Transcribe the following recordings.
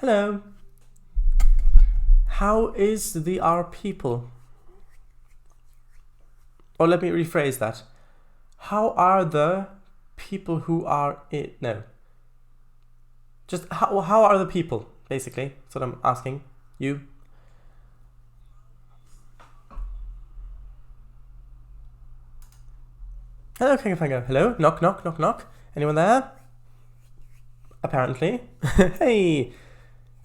Hello. How is the our people? Or let me rephrase that. How are the people who are in... No. Just how are the people, basically? That's what I'm asking you. Hello, Kangafango. Hello? Knock, knock, knock, knock. Anyone there? Apparently. Hey!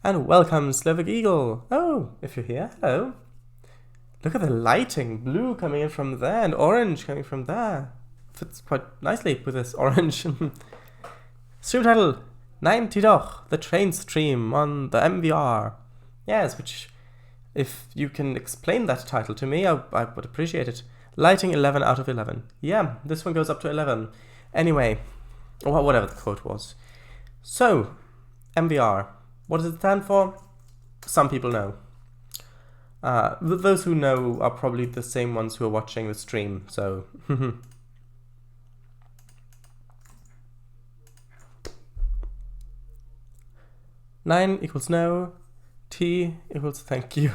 And welcome, Slovak Eagle. Oh, if you're here, hello. Look at the lighting. Blue coming in from there and orange coming from there. Fits quite nicely with this orange. Stream title, 90 doch, the Trainz stream on the MVR. Yes, which, if you can explain that title to me, I would appreciate it. Lighting 11 out of 11. Yeah, this one goes up to 11. Anyway, or whatever the quote was. So, MVR. What does it stand for? Some people know. Those who know are probably the same ones who are watching the stream, so... 9 equals no, T equals thank you.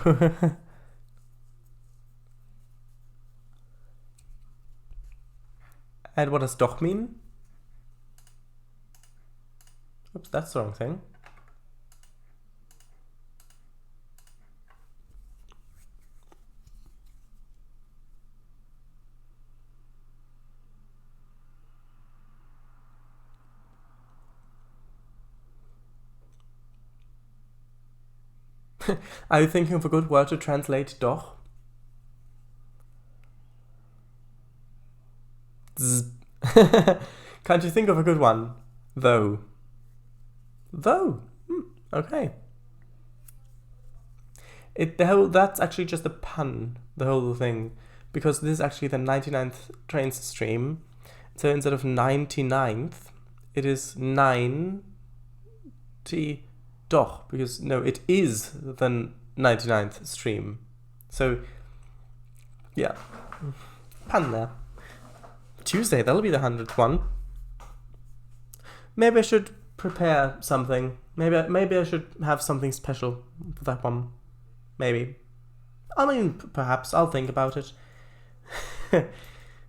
And what does doch mean? Oops, that's the wrong thing. Are you thinking of a good word to translate doch? Can't you think of a good one? Though. Though? Okay. That's actually just a pun, the whole thing. Because this is actually the 99th Trainz stream. So instead of 99th, it is 9 T doch, because no, it is the 99th stream. So, yeah. Pun there. Tuesday, that'll be the 100th one. Maybe I should prepare something. Maybe I should have something special for that one. Maybe. I mean, perhaps. I'll think about it.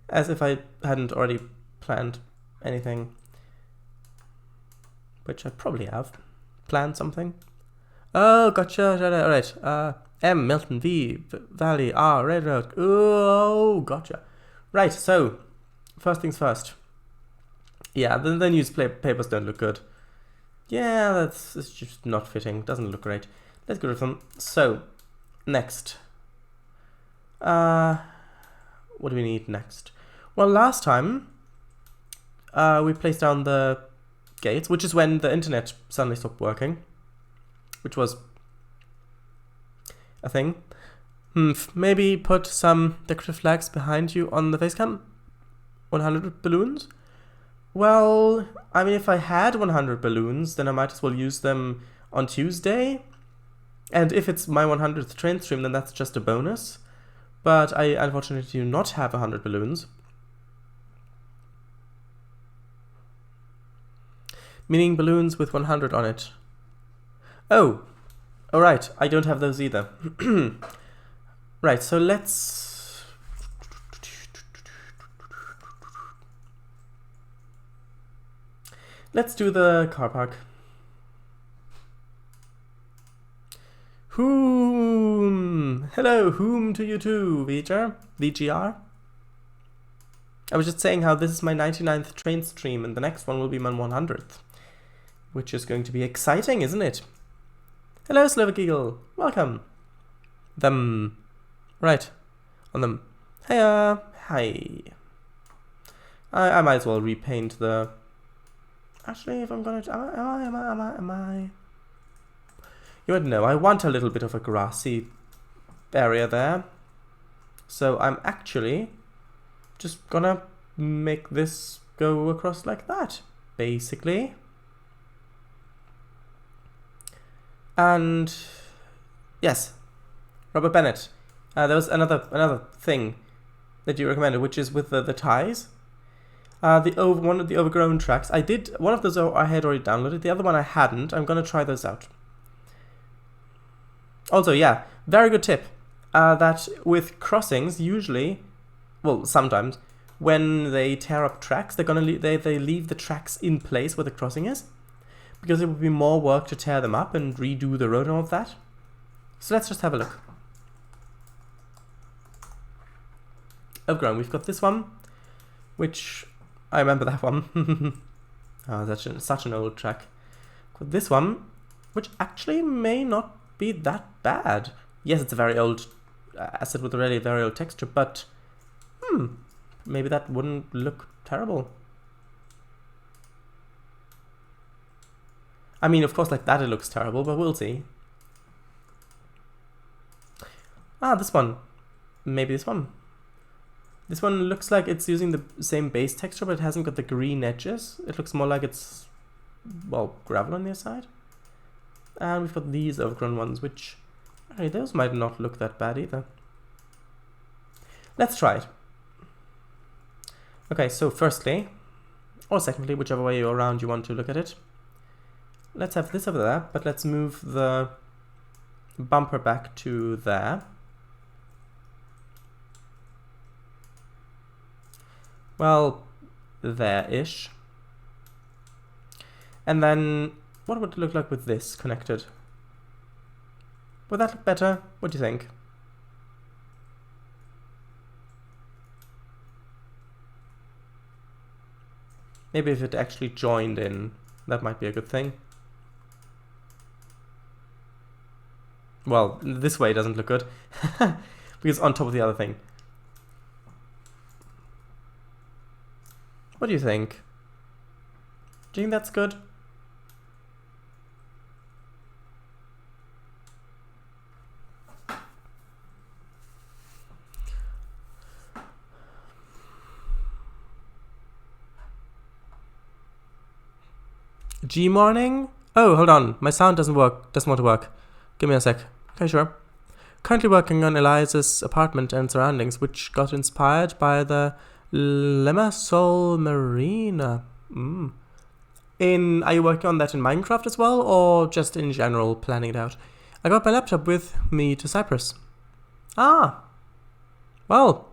As if I hadn't already planned anything. Which I probably have. Planned something. Oh, gotcha. Alright. M, Milton, V, Valley, R, Red Road. Oh, gotcha. Right, so, first things first. Yeah, the newspapers don't look good. Yeah, it's just not fitting. Doesn't look great. Let's get rid of them. So, next. What do we need next? Well, last time, we placed down the gates, which is when the internet suddenly stopped working, which was a thing. Maybe put some decorative flags behind you on the facecam. 100 balloons? Well, I mean, if I had 100 balloons, then I might as well use them on Tuesday. And if it's my 100th Trainz stream, then that's just a bonus. But I unfortunately do not have 100 balloons. Meaning balloons with 100 on it. Oh, alright, I don't have those either. Right, so let's do the car park. Whom? Hello, whom to you too, VGR? I was just saying how this is my 99th Trainz stream and the next one will be my 100th. Which is going to be exciting, isn't it? Hello, Slovak Eagle. Welcome. Them. Right. On them. Hiya. Hi. I might as well repaint the... Actually, if I'm gonna... Am I... You wouldn't know. I want a little bit of a grassy area there. So I'm actually just gonna make this go across like that, basically. And yes, Robert Bennett. There was another thing that you recommended, which is with the ties. One of the overgrown tracks. One of those I had already downloaded. The other one I hadn't. I'm gonna try those out. Also, yeah, very good tip. That with crossings, usually, well, sometimes, when they tear up tracks, they're gonna they leave the tracks in place where the crossing is, because it would be more work to tear them up and redo the road and all of that. So let's just have a look. Overgrown. We've got this one, which I remember that one. Oh, that's such an old track. Got this one, which actually may not be that bad. Yes, it's a very old asset with a really very old texture, but maybe that wouldn't look terrible. I mean, of course, like that it looks terrible, but we'll see. Ah, this one. Maybe this one. This one looks like it's using the same base texture, but it hasn't got the green edges. It looks more like it's, well, gravel on the side. And we've got these overgrown ones, which, hey, those might not look that bad either. Let's try it. Okay, so firstly, or secondly, whichever way around you want to look at it, let's have this over there, but let's move the bumper back to there. Well, there-ish. And then, what would it look like with this connected? Would that look better? What do you think? Maybe if it actually joined in, that might be a good thing. Well, this way doesn't look good, because it's on top of the other thing. What do you think? Do you think that's good? G morning? Oh, hold on. My sound doesn't want to work. Give me a sec. Okay, sure. Currently working on Eliza's apartment and surroundings, which got inspired by the Limassol Marina. Are you working on that in Minecraft as well, or just in general planning it out? I got my laptop with me to Cyprus. Ah, well,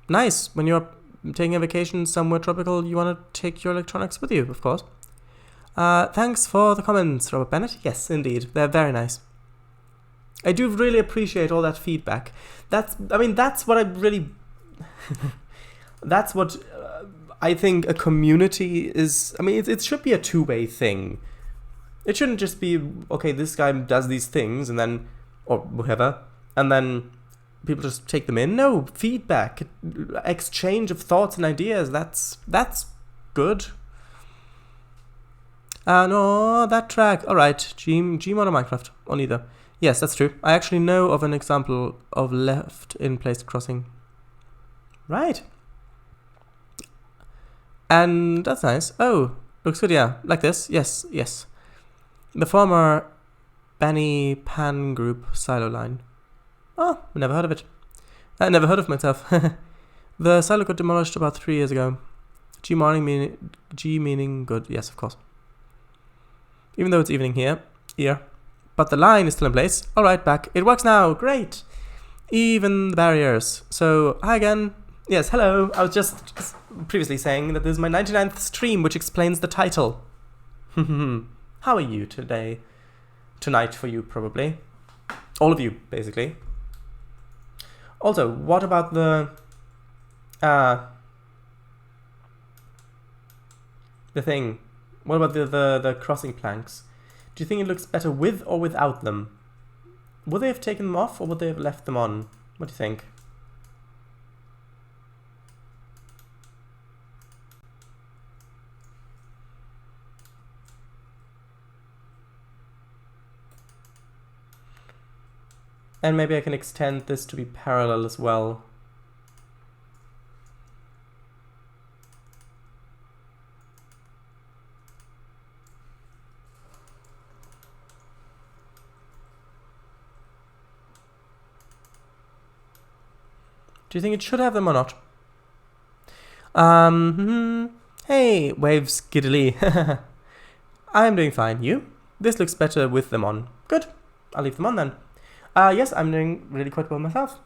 nice. When you're taking a vacation somewhere tropical, you want to take your electronics with you, of course. Thanks for the comments, Robert Bennett. Yes, indeed, they're very nice. I do really appreciate all that feedback. That's what I really. That's what I think a community is. I mean, it should be a two-way thing. It shouldn't just be, okay, this guy does these things and then, or whatever, and then people just take them in. No, feedback, exchange of thoughts and ideas. That's good. No, that track. All right, Gmod or Minecraft, or neither. Yes, that's true. I actually know of an example of left-in-place crossing. Right. And that's nice. Oh, looks good, yeah. Like this. Yes, yes. The former Benny Pan Group silo line. Oh, never heard of it. I never heard of myself. The silo got demolished about 3 years ago. G meaning good. Yes, of course. Even though it's evening here. But the line is still in place. Alright, back. It works now. Great. Even the barriers. So, hi again. Yes, hello. I was just previously saying that this is my 99th stream, which explains the title. How are you today? Tonight for you, probably. All of you, basically. Also, what about the thing? What about the crossing planks? Do you think it looks better with or without them? Would they have taken them off or would they have left them on? What do you think? And maybe I can extend this to be parallel as well. Do you think it should have them or not? Hey, waves giddily. I'm doing fine. You? This looks better with them on. Good. I'll leave them on then. Yes, I'm doing really quite well myself.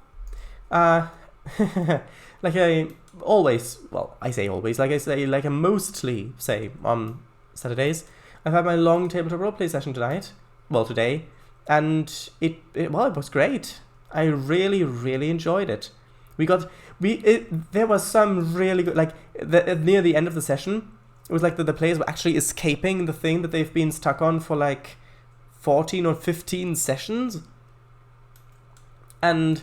Like I always, well, I say always, like I mostly say on Saturdays, I've had my long tabletop roleplay session tonight, well, today, and it was great. I really enjoyed it. There was some really good, like, near the end of the session, it was like the players were actually escaping the thing that they've been stuck on for like 14 or 15 sessions. And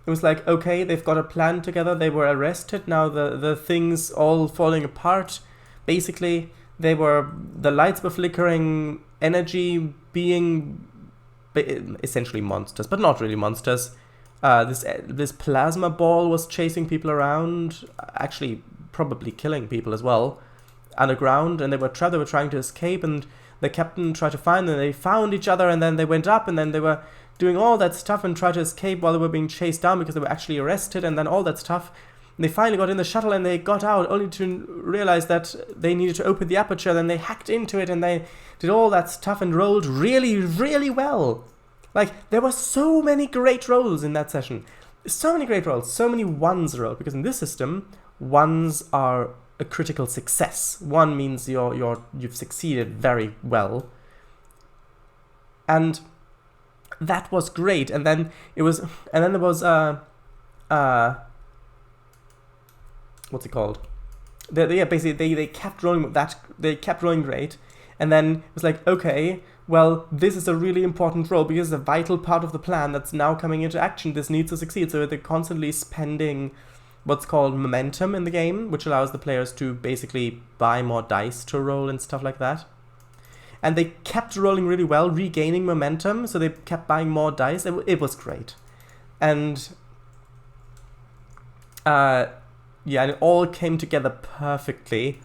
it was like, okay, they've got a plan together, they were arrested, now the thing's all falling apart. Basically, the lights were flickering, energy being essentially monsters, but not really monsters. This plasma ball was chasing people around, actually probably killing people as well, underground, and they were trapped, they were trying to escape, and the captain tried to find them, they found each other, and then they went up, and then they were doing all that stuff and tried to escape while they were being chased down because they were actually arrested, and then all that stuff. And they finally got in the shuttle and they got out, only to realize that they needed to open the aperture. Then they hacked into it and they did all that stuff and rolled really well. Like, there were so many great rolls in that session. So many great rolls, so many ones rolled, because in this system, ones are a critical success. One means you've succeeded very well. And that was great. And then there was what's it called? Basically they kept rolling they kept rolling great, and then it was like, okay, well, this is a really important roll because it's a vital part of the plan that's now coming into action. This needs to succeed. So they're constantly spending what's called momentum in the game, which allows the players to basically buy more dice to roll and stuff like that. And they kept rolling really well, regaining momentum, so they kept buying more dice. It was great. And and it all came together perfectly.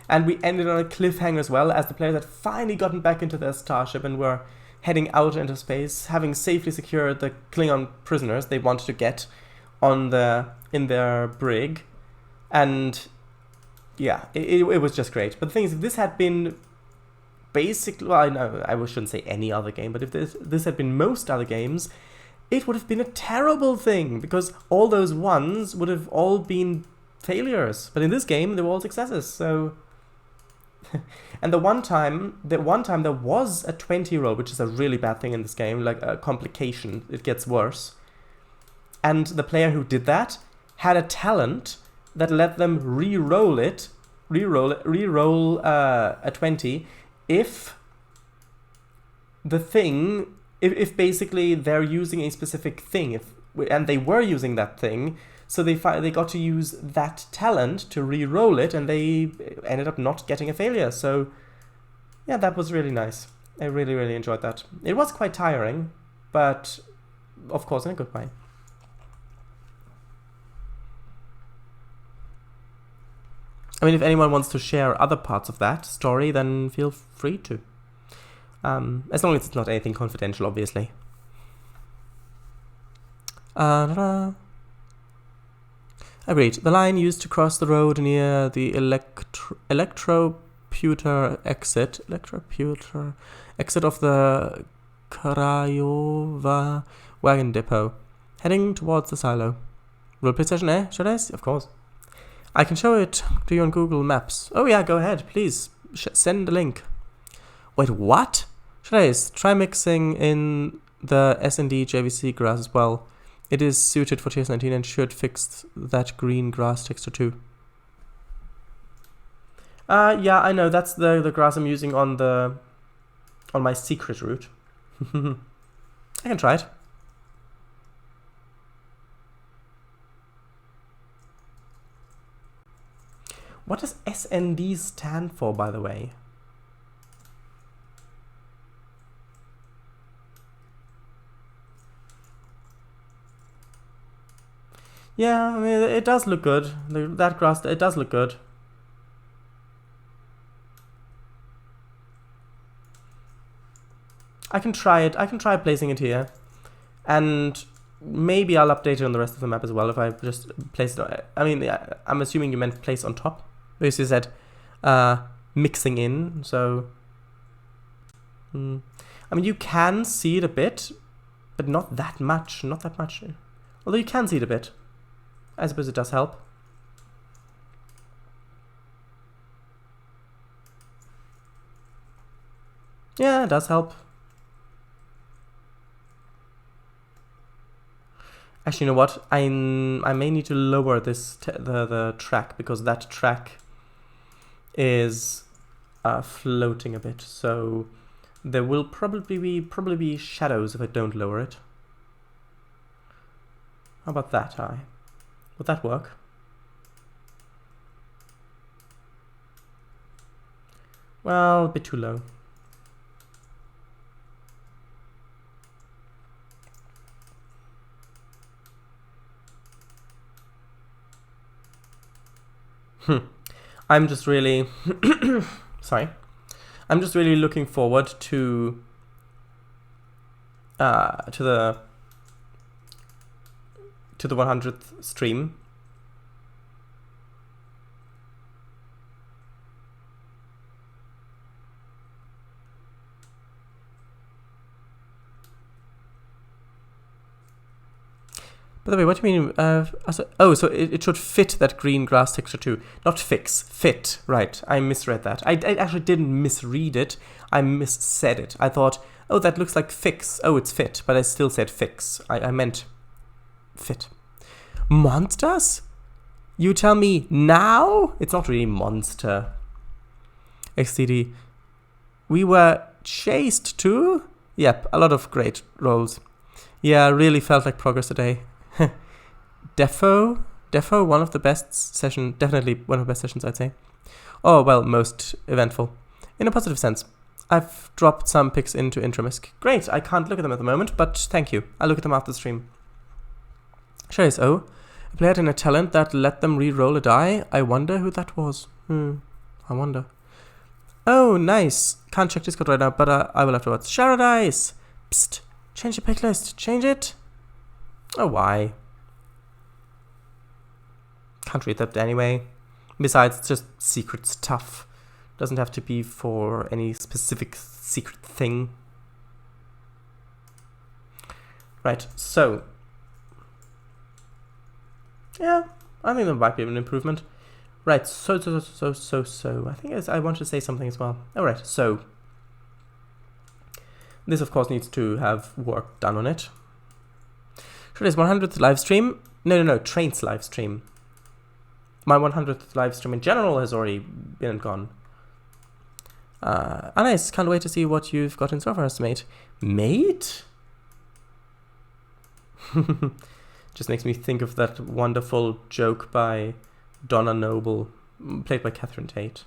And we ended on a cliffhanger as well, as the players had finally gotten back into their starship and were heading out into space, having safely secured the Klingon prisoners they wanted to get in their brig. And yeah, it was just great. But the thing is, if this had been basically, well, I shouldn't say any other game, but if this had been most other games, it would have been a terrible thing, because all those ones would have all been failures. But in this game, they were all successes. So, and the one time there was a 20 roll, which is a really bad thing in this game, like a complication. It gets worse. And the player who did that had a talent that let them re-roll a 20 if the thing, if basically they're using a specific thing, and they were using that thing, so they got to use that talent to re-roll it, and they ended up not getting a failure. So yeah, that was really nice. I really enjoyed that. It was quite tiring, but of course in a good way. I mean, if anyone wants to share other parts of that story, then feel free to. As long as it's not anything confidential, obviously. Agreed. The line used to cross the road near the electroputer exit of the Craiova wagon depot, heading towards the silo. Roleplay session, eh? Should I? Of course. I can show it to you on Google Maps. Oh yeah, go ahead, please. Send a link. Wait, what? Should I try mixing in the S&D JVC grass as well? It is suited for TS19 and should fix that green grass texture too. Yeah, I know, that's the grass I'm using on my secret route. I can try it. What does SND stand for, by the way? Yeah, I mean, it does look good. That grass, it does look good. I can try it. I can try placing it here. And maybe I'll update it on the rest of the map as well if I just place it. I mean, I'm assuming you meant place on top. Because you said mixing in, so... I I mean, you can see it a bit, but not that much. Not that much. Although you can see it a bit. I suppose it does help. Yeah, it does help. Actually, you know what? I may need to lower this the track, because that track is floating a bit. So there will probably be shadows if I don't lower it. How about that? Would that work? Well, a bit too low. I'm just really sorry. I'm just really looking forward to the 100th stream. By the way, what do you mean? Oh, so it should fit that green grass texture too. Not fix, fit. Right, I misread that. I actually didn't misread it. I missaid it. I thought, oh, that looks like fix. Oh, it's fit. But I still said fix. I meant fit. Monsters? You tell me now? It's not really monster. XTD. We were chased too? Yep, a lot of great rolls. Yeah, really felt like progress today. Defo, one of the best sessions, definitely one of the best sessions, I'd say. Oh, well, most eventful. In a positive sense. I've dropped some pics into Intramisk. Great, I can't look at them at the moment, but thank you. I'll look at them after the stream. Shares O. A player in a talent that let them re-roll a die. I wonder who that was. I wonder. Oh, nice. Can't check Discord right now, but I will afterwards. Sharadice! Psst. Change the pick list. Change it. Oh, why? Can't read that anyway. Besides, it's just secret stuff. Doesn't have to be for any specific secret thing. Right, so. Yeah, I think there might be an improvement. Right, so. I think I want to say something as well. Alright, so. This, of course, needs to have work done on it. Today's 100th live stream. No, Trainz live stream. My 100th live stream in general has already been and gone. Nice. Can't wait to see what you've got in store for us, mate. Mate? Just makes me think of that wonderful joke by Donna Noble, played by Catherine Tate.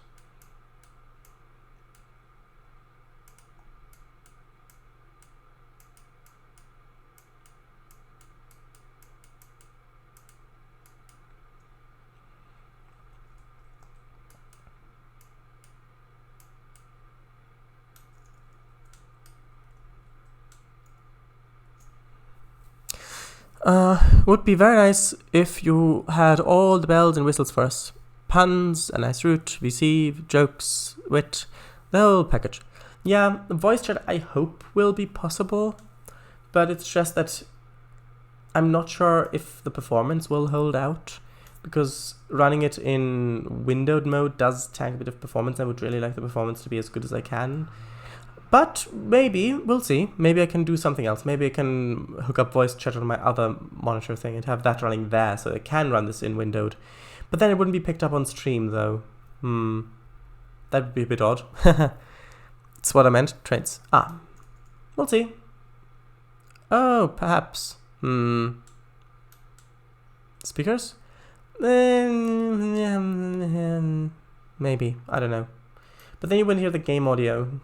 Would be very nice if you had all the bells and whistles for us. Puns, a nice route, VC, jokes, wit, the whole package. Yeah, the voice chat I hope will be possible, but it's just that I'm not sure if the performance will hold out, because running it in windowed mode does tank a bit of performance. I would really like the performance to be as good as I can. But maybe, we'll see. Maybe I can do something else. Maybe I can hook up voice chat on my other monitor thing and have that running there so I can run this in windowed. But then it wouldn't be picked up on stream though. That would be a bit odd. That's what I meant. Trainz. We'll see. Oh, perhaps. Speakers? Maybe. I don't know. But then you wouldn't hear the game audio.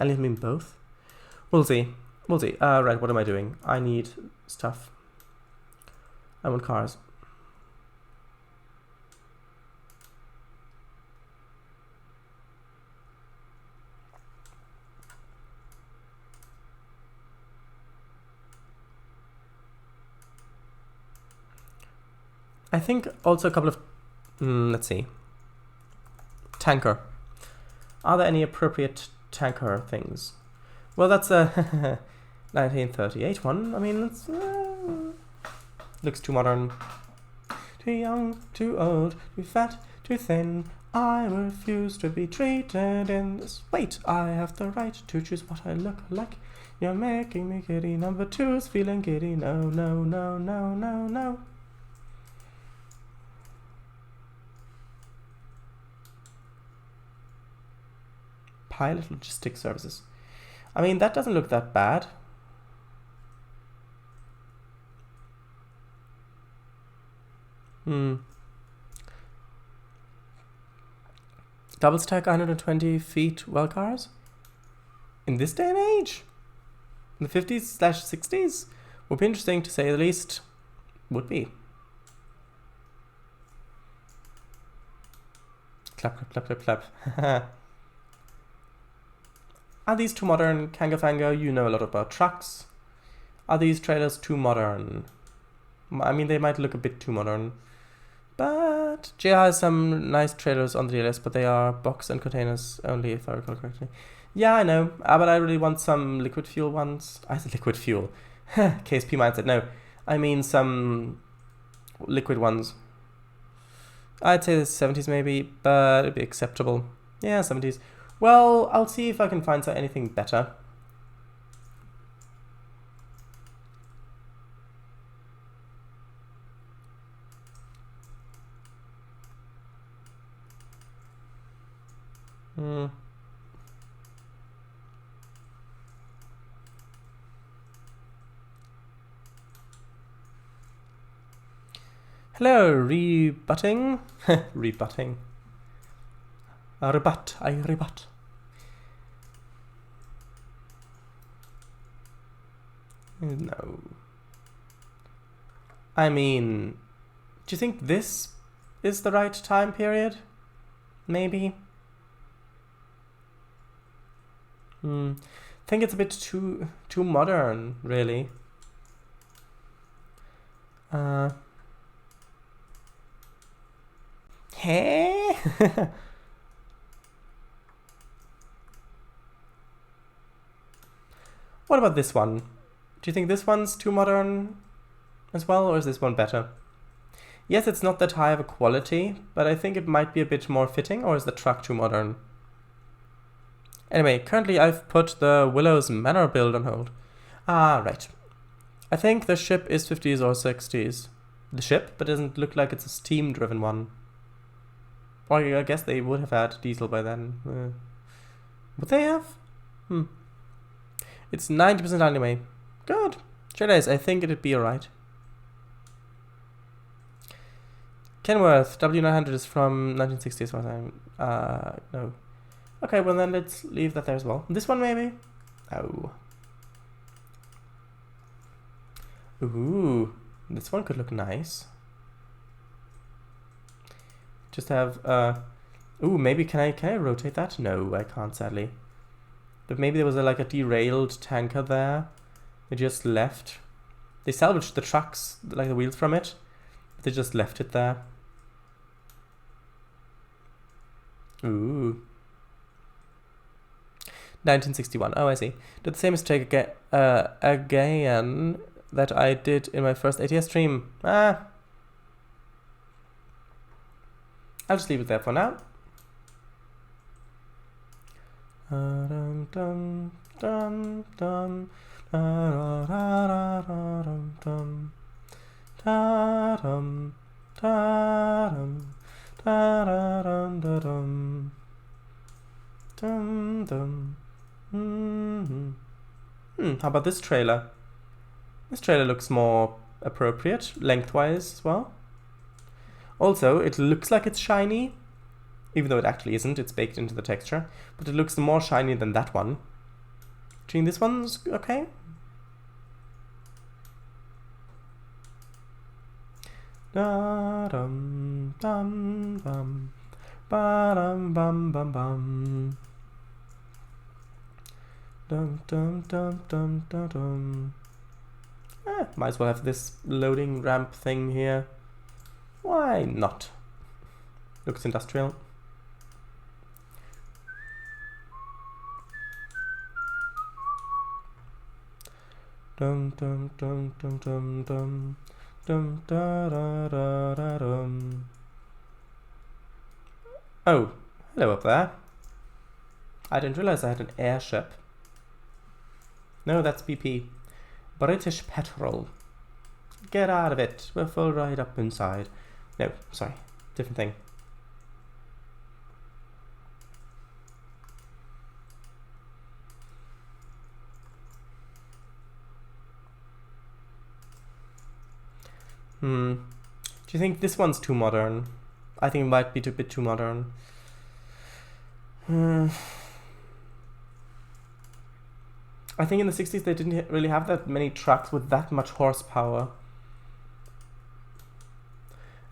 I mean both. We'll see. We'll see. Right, what am I doing? I need stuff. I want cars. I think also a couple of... let's see. Tanker. Are there any appropriate tanker things. Well, that's a 1938 one. I mean, it's looks too modern. Too young, too old, too fat, too thin. I refuse to be treated in this. Wait, I have the right to choose what I look like. You're making me giddy. Number 2's feeling giddy. No, no, no, no, no, no. Pilot logistics services. I mean, that doesn't look that bad. Double stack 120 feet well cars? In this day and age? In the 50s/60s? Would be interesting to say the least. Would be. Clap, clap, clap, clap, clap. Are these too modern? Kangafanga, you know a lot about trucks. Are these trailers too modern? I mean, they might look a bit too modern. But GR has some nice trailers on the DLS, but they are box and containers only, if I recall correctly. Yeah, I know, but I really want some liquid fuel ones. I said liquid fuel. KSP mindset, no. I mean some liquid ones. I'd say the 70s maybe, but it'd be acceptable. Yeah, 70s. Well, I'll see if I can find anything better. Hello, rebutting. Rebutting. I rebut. No. I mean, do you think this is the right time period? Maybe. I think it's a bit too modern, really. Hey? What about this one? Do you think this one's too modern as well, or is this one better? Yes, it's not that high of a quality, but I think it might be a bit more fitting, or is the truck too modern? Anyway, currently I've put the Willow's Manor build on hold. Ah, right. I think the ship is 50s or 60s. The ship, but it doesn't look like it's a steam-driven one. Or I guess they would have had diesel by then. Would they have? It's 90% anyway. Good. Jedi's, I think it'd be alright. Kenworth, W900 is from 1960s. No. Okay, well then let's leave that there as well. This one maybe? Oh. Ooh. This one could look nice. Just have, ooh, maybe can I rotate that? No, I can't, sadly. But maybe there was like a derailed tanker there. They just left. They salvaged the trucks, like the wheels from it. But they just left it there. Ooh. 1961. Oh, I see. Did the same mistake again that I did in my first ATS stream. I'll just leave it there for now. How about this trailer? This trailer looks more appropriate, lengthwise as well. Also, it looks like it's shiny, even though it actually isn't, it's baked into the texture. But it looks more shiny than that one. Do you think this one's okay? Da-dum, dum, bum, ba-dum, bum, bum, bum. Dum, dum, dum, dum, dum, dum. Might as well have this loading ramp thing here. Why not? Looks industrial. Dum dum dum dum dum dum dum da da da da dum. Oh, hello up there. I didn't realize I had an airship. No, that's BP. British Petrol. Get out of it. We're full right up inside. No, sorry. Different thing. Do you think this one's too modern? I think it might be a bit too modern. I think in the 60s they didn't really have that many trucks with that much horsepower.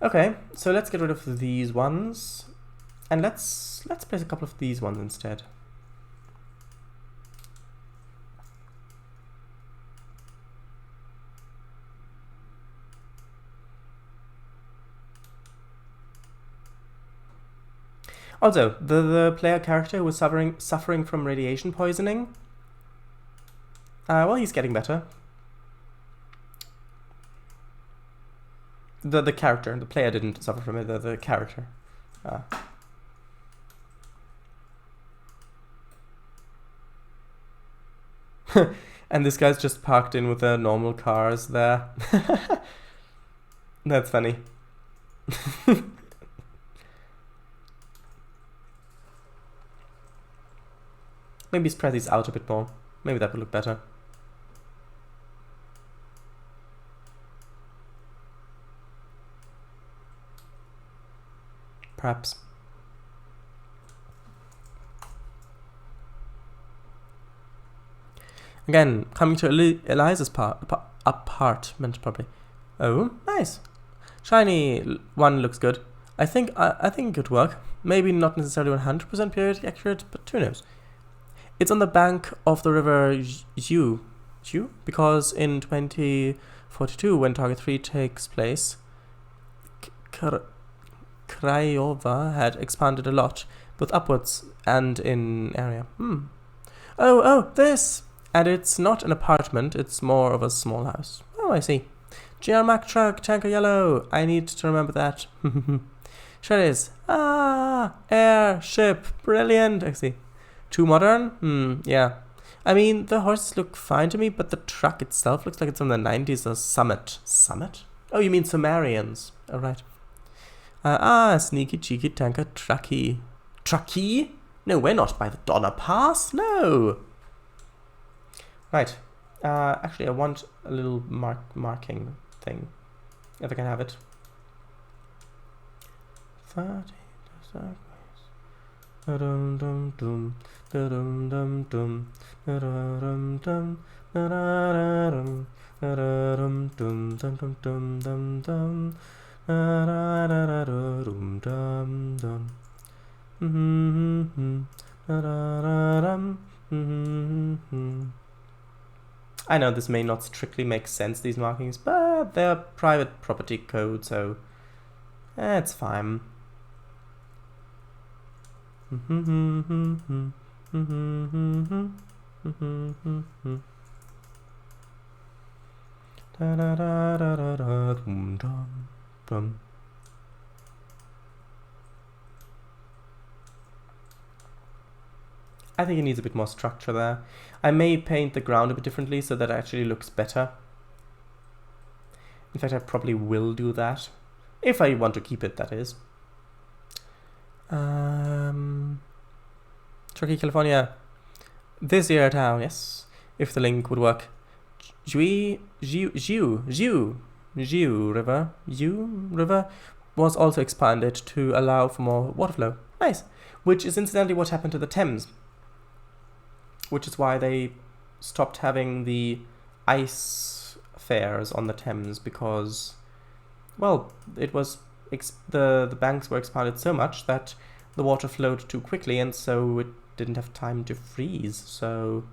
Okay, so let's get rid of these ones. And let's place a couple of these ones instead. Also, the player character who was suffering from radiation poisoning, well, he's getting better. The character, the player didn't suffer from it, the character. And this guy's just parked in with the normal cars there. That's funny. Maybe spread these out a bit more. Maybe that would look better. Perhaps. Again, coming to Eliza's apartment, probably. Oh, nice. Shiny one looks good. I think it could work. Maybe not necessarily 100% periodically accurate, but who knows. It's on the bank of the river Zhu, because in 2042, when Target 3 takes place, Craiova had expanded a lot, both upwards and in area. Oh, this! And it's not an apartment, it's more of a small house. Oh, I see. GR Mack truck, tanker yellow. I need to remember that. Sure it is. Airship. Brilliant. I see. Too modern? Yeah. I mean, the horses look fine to me, but the truck itself looks like it's from the 90s or Summit. Summit? Oh, you mean Sumerians. Oh, right. Sneaky cheeky tanker trucky. Trucky? No, we're not by the Donner Pass. No. Right. Actually, I want a little marking thing. If I can have it. 30 sideways. Dum dum dum dum dum dum dum dum dum dum dum dum dum dum I know this may not strictly make sense, these markings, but they're private property code, so it's fine. I think it needs a bit more structure there. I may paint the ground a bit differently so that it actually looks better. In fact, I probably will do that. If I want to keep it, that is. Turkey, California. This year town, yes. If the link would work. Jiu River was also expanded to allow for more water flow. Nice. Which is incidentally what happened to the Thames. Which is why they stopped having the ice fairs on the Thames, because, well, it was the banks were expanded so much that the water flowed too quickly, and so it didn't have time to freeze. So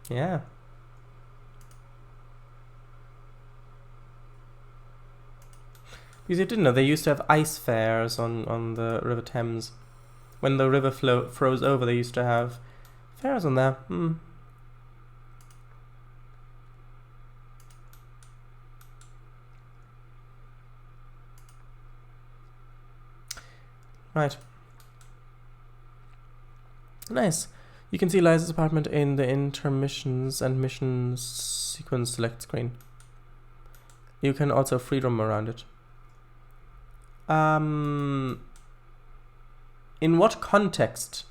yeah. Because you didn't know, they used to have ice fairs on the River Thames. When the river froze over, they used to have fairs on there. Right. Nice. You can see Liza's apartment in the intermissions and missions sequence select screen. You can also free roam around it. In what context?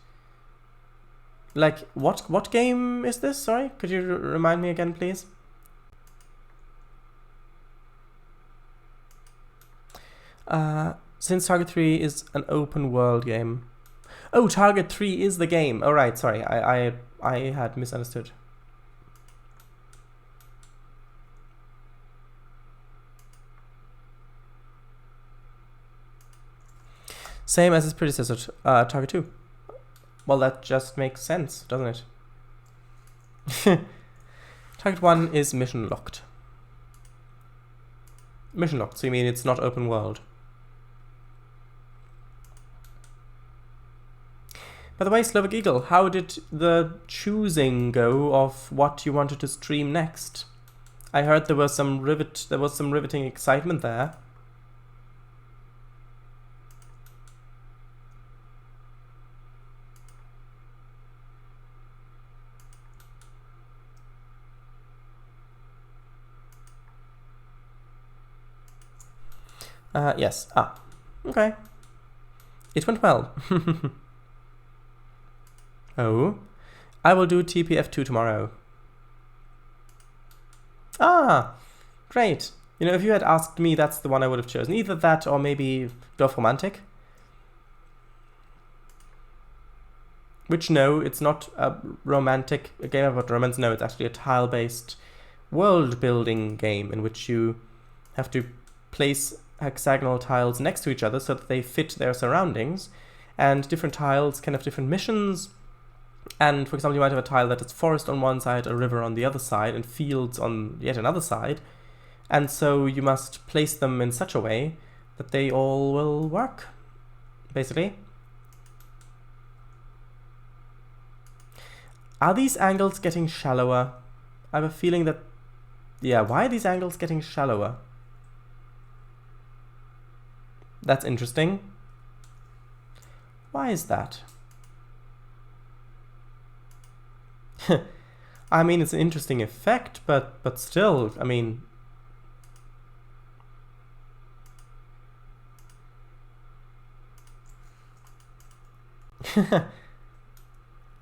Like, what game is this? Sorry, could you remind me again, please? Since Target 3 is an open world game. Oh, Target 3 is the game. Oh, right, sorry, I had misunderstood. Same as its predecessor, Target 2. Well, that just makes sense, doesn't it? Target 1 is mission locked. Mission locked, so you mean it's not open world. By the way, Slovak Eagle, how did the choosing go of what you wanted to stream next? I heard there was some riveting excitement there. Yes. Okay. It went well. Oh, I will do TPF2 tomorrow. Great. You know, if you had asked me, that's the one I would have chosen. Either that or maybe Dorf Romantic. Which, no, it's not a game about romance. No, it's actually a tile-based world-building game in which you have to place hexagonal tiles next to each other so that they fit their surroundings. And different tiles can have different missions. And, for example, you might have a tile that is forest on one side, a river on the other side, and fields on yet another side. And so you must place them in such a way that they all will work, basically. Are these angles getting shallower? I have a feeling that... Yeah, why are these angles getting shallower? That's interesting. Why is that? I mean, it's an interesting effect, but still, I mean...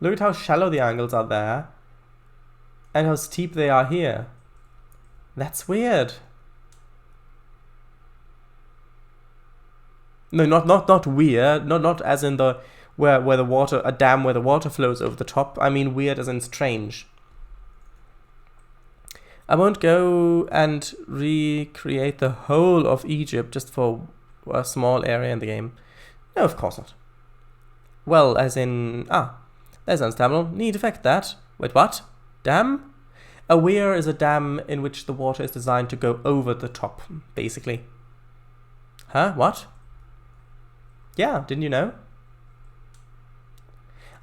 Look at how shallow the angles are there, and how steep they are here. That's weird. No, not weird. Not as in the where the water, a dam where the water flows over the top. I mean weird as in strange. I won't go and recreate the whole of Egypt just for a small area in the game. No, of course not. Well, as in... there's unstable. Neat effect, that. Wait, what? Dam? A weir is a dam in which the water is designed to go over the top, basically. Huh? What? Yeah, didn't you know?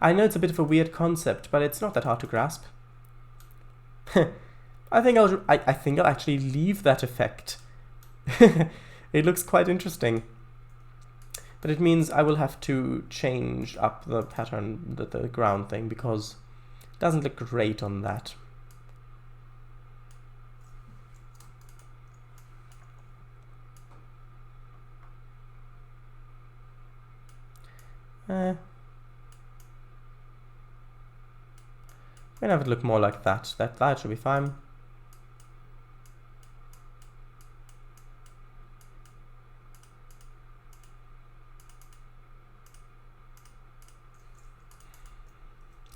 I know it's a bit of a weird concept, but it's not that hard to grasp. I think I'll actually leave that effect. It looks quite interesting. But it means I will have to change up the pattern, the ground thing, because it doesn't look great on that. I'm gonna have it look more like that. That should be fine.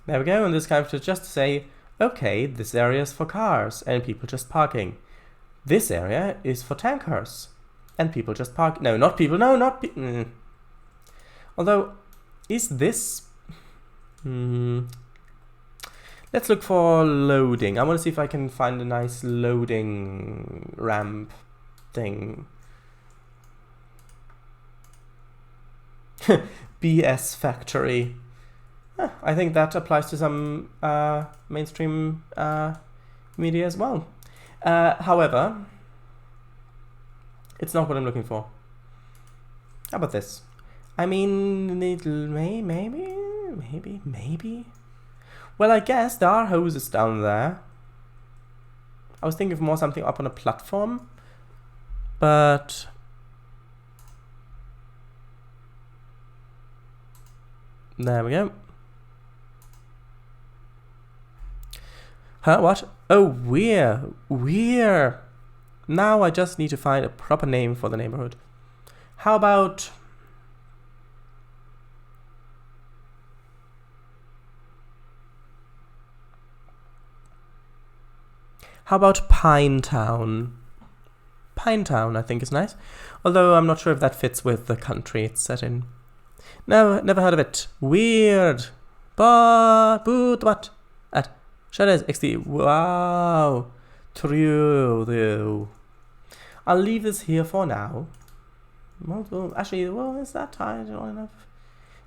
There we go, and this kind of just say, okay, this area is for cars and people just parking. This area is for tankers and people just park. No, not people. No, not people. Although, is this... Let's look for loading. I want to see if I can find a nice loading ramp thing. BS Factory. I think that applies to some mainstream media as well. However, it's not what I'm looking for. How about this? I mean, maybe. Well, I guess there are houses down there. I was thinking of more something up on a platform, but there we go. Huh, what? Oh, we're. Now I just need to find a proper name for the neighborhood. How about... Pinetown? Pinetown, I think, is nice. Although I'm not sure if that fits with the country it's set in. No, never heard of it. Weird. But what? At Shadows XD. Wow. True, though. I'll leave this here for now. Well, actually, is that tall enough?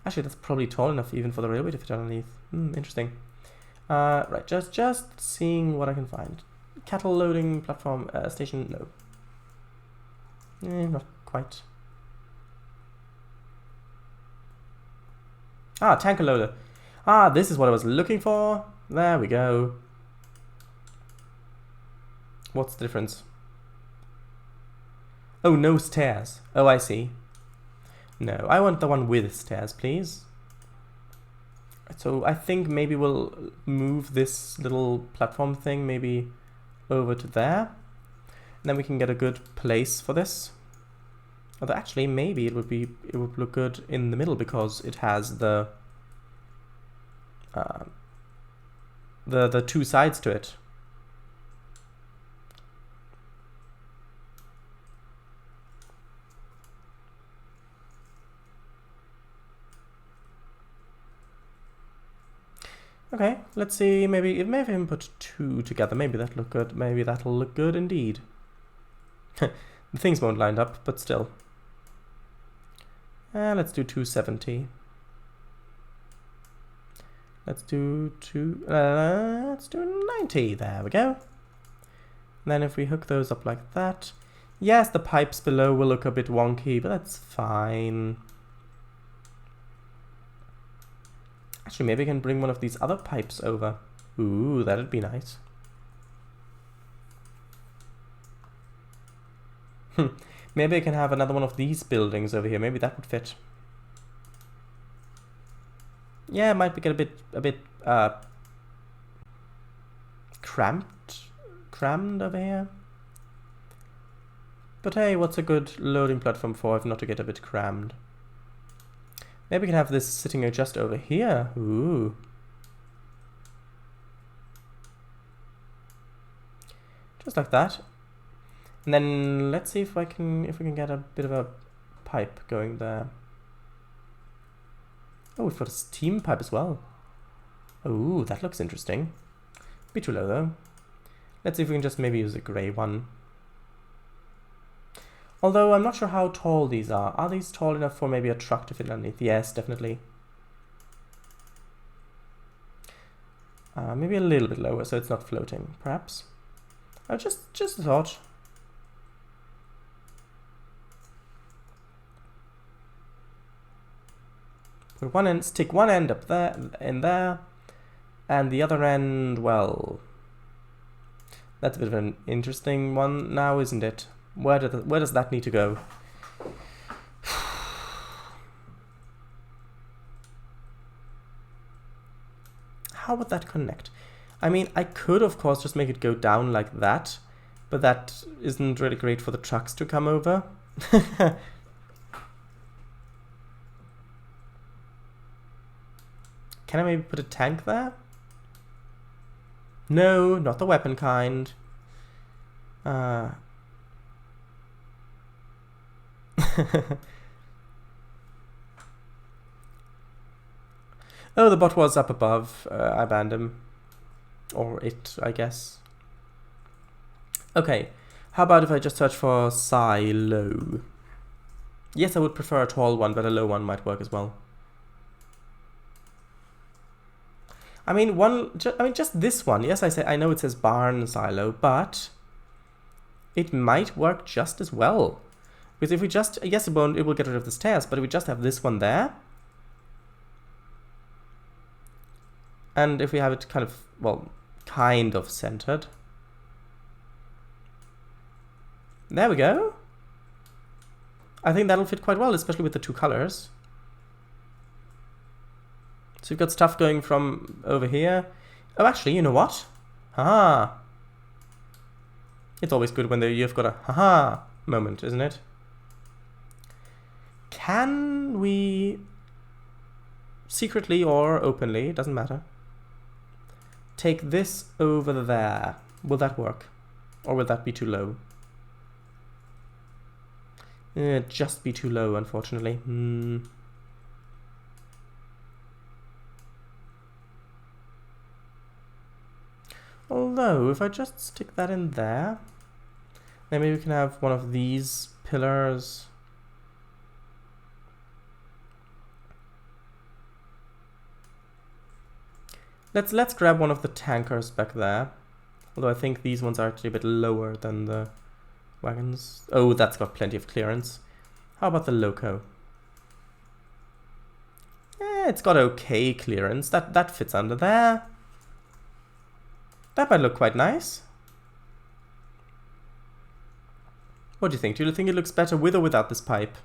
Actually, that's probably tall enough even for the railway to fit underneath. Interesting. Right, just seeing what I can find. Cattle loading platform station, no. Not quite. Ah, tanker loader. Ah, this is what I was looking for. There we go. What's the difference? Oh, no stairs. Oh, I see. No, I want the one with stairs, please. So I think maybe we'll move this little platform thing maybe over to there. And then we can get a good place for this. Although actually maybe it would look good in the middle because it has the two sides to it. Okay, let's see, maybe even put two together, maybe that'll look good, maybe that'll look good indeed. The things won't line up, but still. Let's do 270. Let's do 90, there we go. And then if we hook those up like that, yes, the pipes below will look a bit wonky, but that's fine. Actually, maybe I can bring one of these other pipes over. Ooh, that'd be nice. Maybe I can have another one of these buildings over here. Maybe that would fit. Yeah, it might get a bit crammed over here. But hey, what's a good loading platform for if not to get a bit crammed? Maybe we can have this sitting just over here. Ooh. Just like that. And then let's see if we can get a bit of a pipe going there. Oh, we've got a steam pipe as well. Ooh, that looks interesting. Bit too low though. Let's see if we can just maybe use a grey one. Although I'm not sure how tall these are. Are these tall enough for maybe a truck to fit underneath? Yes, definitely. Maybe a little bit lower so it's not floating, perhaps. Just a thought. Put one end, stick one end up there, in there, and the other end, well, that's a bit of an interesting one now, isn't it? Where does that need to go? How would that connect? I mean, I could, of course, just make it go down like that, but that isn't really great for the trucks to come over. Can I maybe put a tank there? No, not the weapon kind. Oh, the bot was up above. I banned him. Or it, I guess. Okay, how about if I just search for silo? Yes, I would prefer a tall one, but a low one might work as well. I mean, just this one. Yes, I know it says barn silo, but it might work just as well. Because if we just, yes, it will get rid of the stairs, but if we just have this one there, and if we have it kind of, well, kind of centered. There we go. I think that'll fit quite well, especially with the two colors. So you've got stuff going from over here. Oh, actually, you know what? Haha. It's always good when you've got a haha moment, isn't it? Can we secretly or openly, doesn't matter, take this over there? Will that work? Or will that be too low? Just be too low, unfortunately. Although, if I just stick that in there, then maybe we can have one of these pillars. Let's grab one of the tankers back there. Although I think these ones are actually a bit lower than the wagons. Oh, that's got plenty of clearance. How about the loco? It's got okay clearance. That fits under there. That might look quite nice. What do you think? Do you think it looks better with or without this pipe?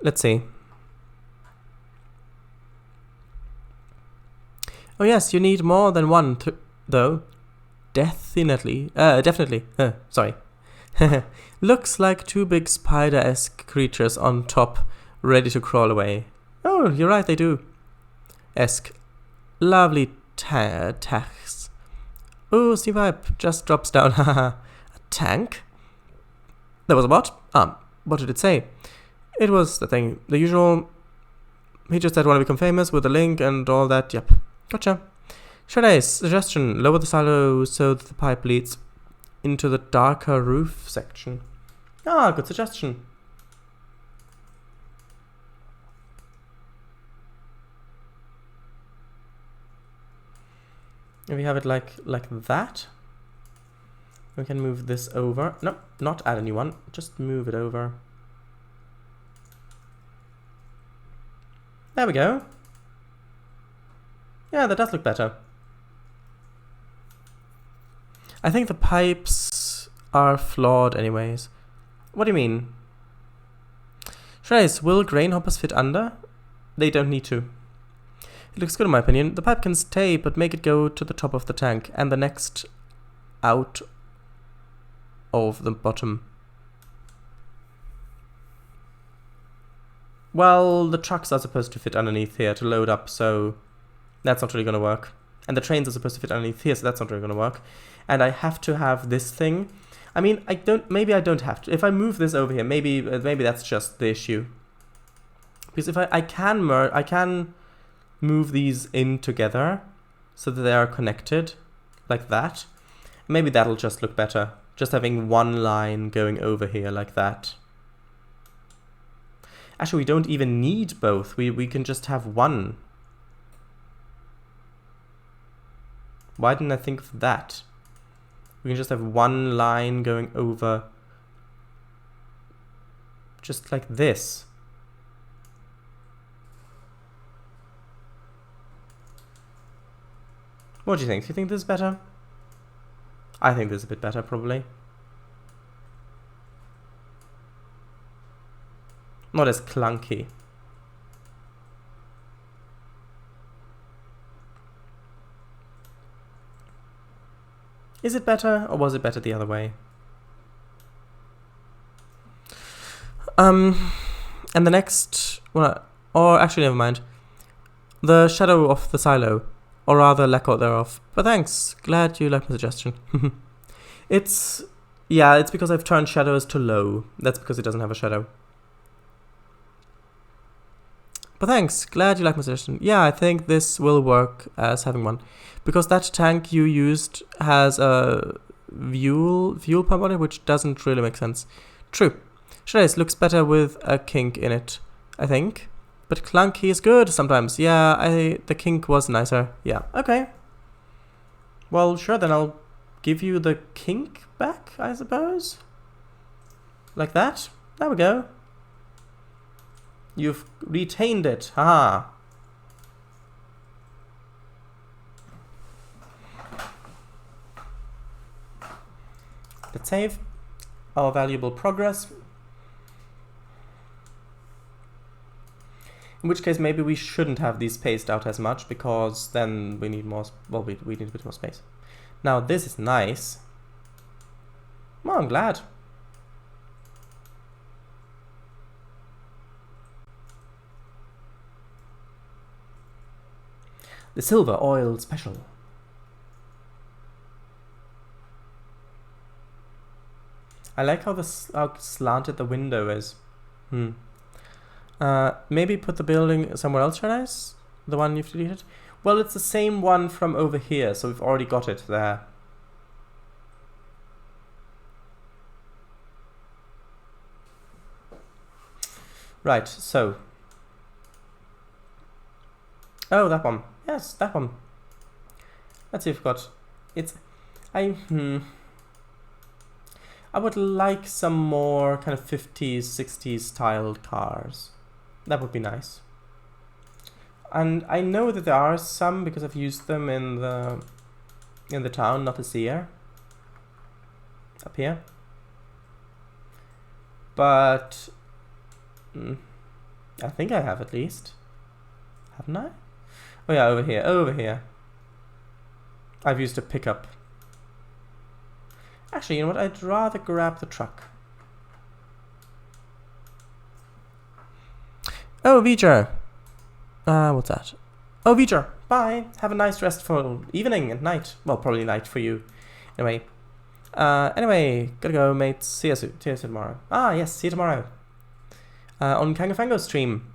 Let's see. Oh yes, you need more than one, though. Definitely. Sorry. Looks like two big spider-esque creatures on top, ready to crawl away. Oh, you're right, they do. Esque. Lovely tax. Oh, steam pipe just drops down. Haha. A tank? There was a bot? What did it say? It was the thing, the usual. He just said, want to become famous with a link and all that. Yep. Gotcha. Trainz, suggestion. Lower the silo so that the pipe leads into the darker roof section. Ah, good suggestion. If we have it like that, we can move this over. No, not add a new one. Just move it over. There we go. Yeah, that does look better. I think the pipes are flawed anyways. What do you mean? Trainz, will grain hoppers fit under? They don't need to. It looks good in my opinion. The pipe can stay, but make it go to the top of the tank and the next out of the bottom. Well, the trucks are supposed to fit underneath here to load up, so that's not really going to work. And the trains are supposed to fit underneath here, so that's not really going to work. And I have to have this thing. I mean, maybe I don't have to. If I move this over here, maybe that's just the issue. Because if I can move these in together so that they are connected like that. Maybe that'll just look better. Just having one line going over here like that. Actually, we don't even need both. We can just have one. Why didn't I think of that? We can just have one line going over just like this. What do you think? Do you think this is better? I think this is a bit better, probably. Not as clunky. Is it better, or was it better the other way? And the next, well, or actually never mind. The shadow of the silo, or rather lack thereof. But thanks, glad you like my suggestion. It's because I've turned shadows to low. That's because it doesn't have a shadow. But thanks, glad you like my suggestion. Yeah, I think this will work as having one. Because that tank you used has a fuel pump on it, which doesn't really make sense. True. Trainz looks better with a kink in it, I think. But clunky is good sometimes. Yeah, the kink was nicer. Yeah, okay. Well, sure, then I'll give you the kink back, I suppose. Like that. There we go. You've retained it. Haha. Let's save our valuable progress. In which case, maybe we shouldn't have these spaced out as much, because then we need more. Well, we need a bit more space. Now this is nice. Well, I'm glad. The silver oil special. I like how how slanted the window is. Maybe put the building somewhere else, Trainz? The one you've deleted? Well, it's the same one from over here, so we've already got it there. Right, so. Oh, that one. Yes, that one. Let's see if we've got... I would like some more kind of 50s, 60s styled cars. That would be nice. And I know that there are some because I've used them in the town, not this year. Up here. But I think I have at least. Haven't I? Oh yeah, over here. Over here. I've used a pickup. Actually, you know what? I'd rather grab the truck. Oh, V'ger. What's that? Oh, V'ger. Bye. Have a nice restful evening and night. Well, probably night for you. Anyway. Anyway, gotta go, mates. See you soon. See you tomorrow. Ah, yes. See you tomorrow. On Kangafango stream.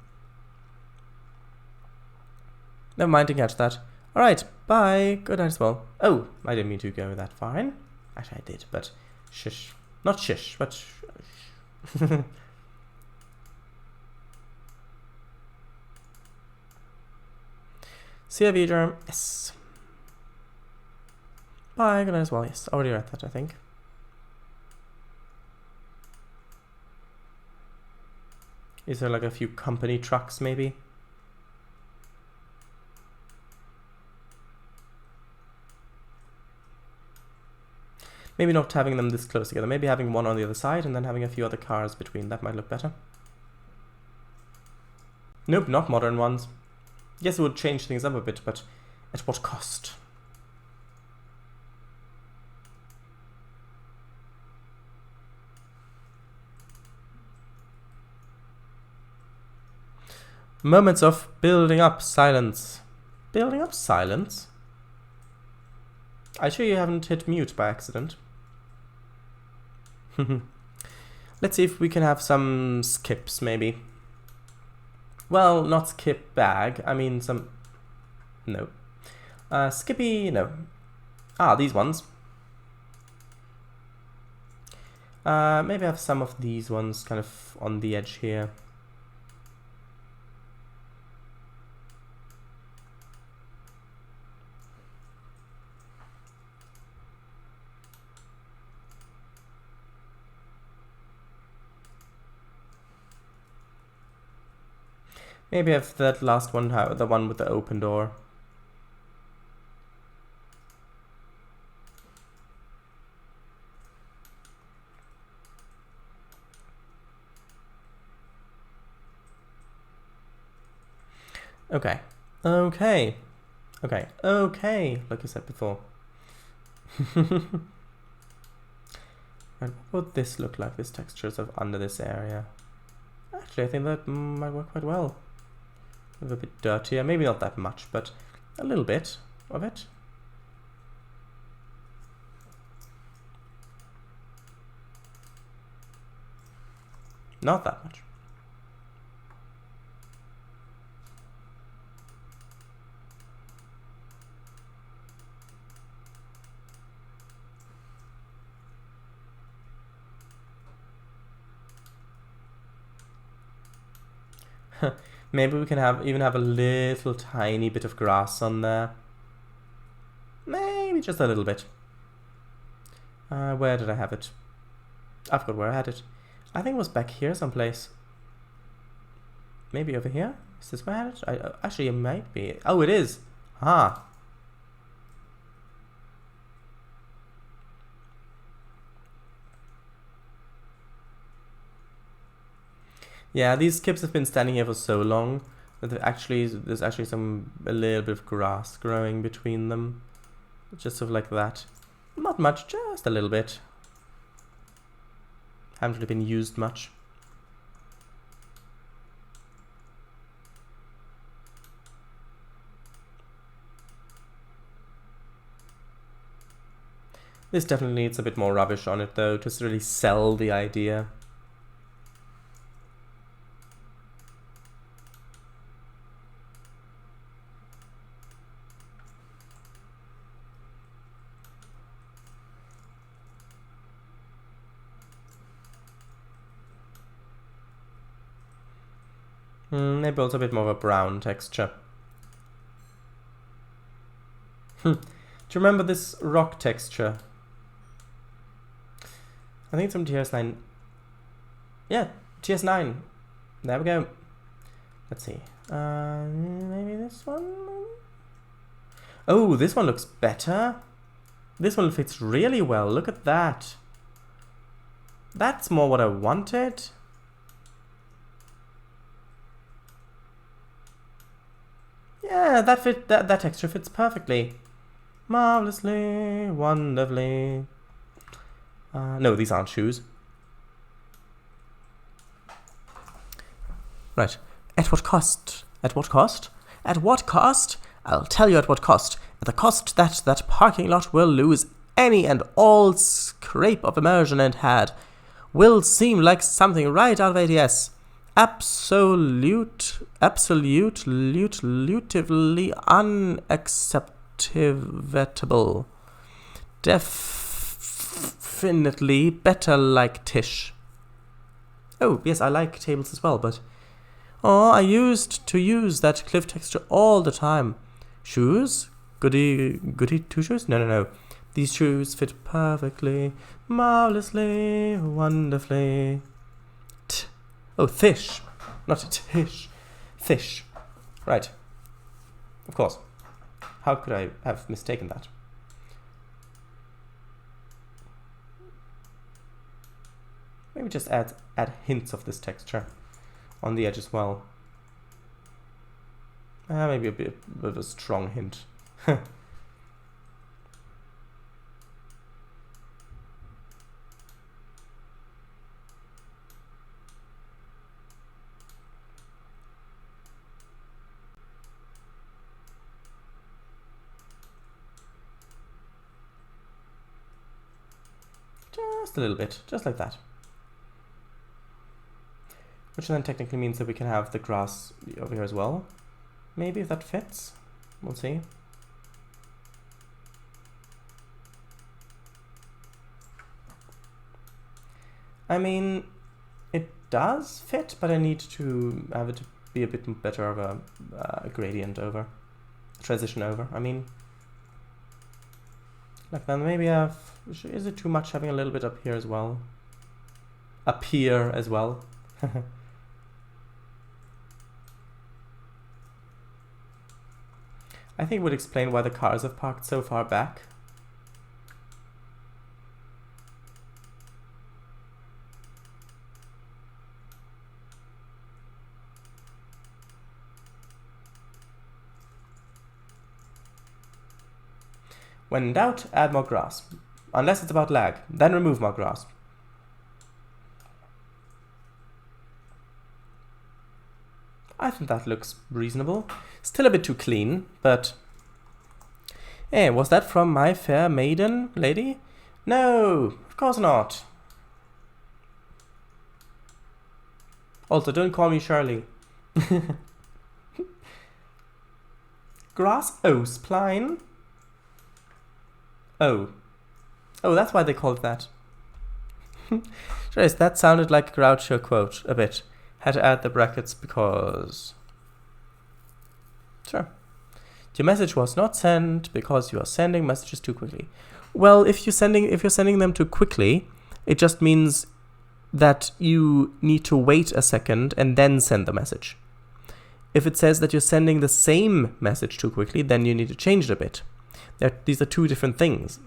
Never mind to catch that. Alright. Bye. Good night as well. Oh, I didn't mean to go that far in. Actually, I did, but shush. Not shush, but shush. See you, V'ger. Yes. Bye. Good night as well. Yes, already read that, I think. Is there like a few company trucks, maybe? Maybe not having them this close together. Maybe having one on the other side and then having a few other cars between. That might look better. Nope, not modern ones. Yes, it would change things up a bit, but at what cost? Moments of building up silence. Building up silence? Are you sure you haven't hit mute by accident? Let's see if we can have some skips, maybe. Well, not skip bag. I mean some... No. Skippy, no. Ah, these ones. Maybe have some of these ones kind of on the edge here. Maybe have that last one, the one with the open door. Okay. Okay. Okay. Okay. Like I said before. Right, what would this look like? This texture sort of under this area. Actually, I think that might work quite well. A little bit dirtier, maybe not that much, but a little bit of it. Not that much. Maybe we can even have a little tiny bit of grass on there. Maybe just a little bit. Where did I have it? I forgot where I had it. I think it was back here someplace. Maybe over here? Is this where I had it? Actually, it might be. Oh, it is. Ah. Yeah, these skips have been standing here for so long that there's actually a little bit of grass growing between them. Just sort of like that. Not much, just a little bit. Haven't really been used much. This definitely needs a bit more rubbish on it though, to really sell the idea. Maybe also a bit more of a brown texture. Do you remember this rock texture? I think it's from TS9. Yeah, TS9. There we go. Let's see. Maybe this one? Oh, this one looks better. This one fits really well. Look at that. That's more what I wanted. Yeah, that texture fits perfectly. Marvelously, wonderfully. No, these aren't shoes. Right. At what cost? At what cost? At what cost? I'll tell you at what cost. At the cost that parking lot will lose any and all scrape of immersion and had. Will seem like something right out of ADS. Absolutely unacceptable. Definitely better like Tish. Oh, yes, I like tables as well, but... Oh, I used to use that cliff texture all the time. Shoes? Goody two shoes? No. These shoes fit perfectly, marvelously, wonderfully. Oh, Thish. Not Tish. Thish. Right. Of course. How could I have mistaken that? Maybe just add hints of this texture on the edge as well. Maybe a bit of a strong hint. Just a little bit, just like that. Which then technically means that we can have the grass over here as well. Maybe if that fits. We'll see. I mean, it does fit, but I need to have it be a bit better of a gradient over. Transition over, I mean. Like then maybe is it too much having a little bit up here as well? Up here as well. I think it would explain why the cars have parked so far back. When in doubt, add more grass. Unless it's about lag, then remove more grass. I think that looks reasonable. Still a bit too clean, but... Hey, was that from my fair maiden lady? No, of course not. Also, don't call me Shirley. Grass Ospline? Oh, that's why they called it that. Trainz, that sounded like a Groucho quote, a bit. Had to add the brackets because... Sure. Your message was not sent because you are sending messages too quickly. Well, if you're sending them too quickly, it just means that you need to wait a second and then send the message. If it says that you're sending the same message too quickly, then you need to change it a bit. These are two different things.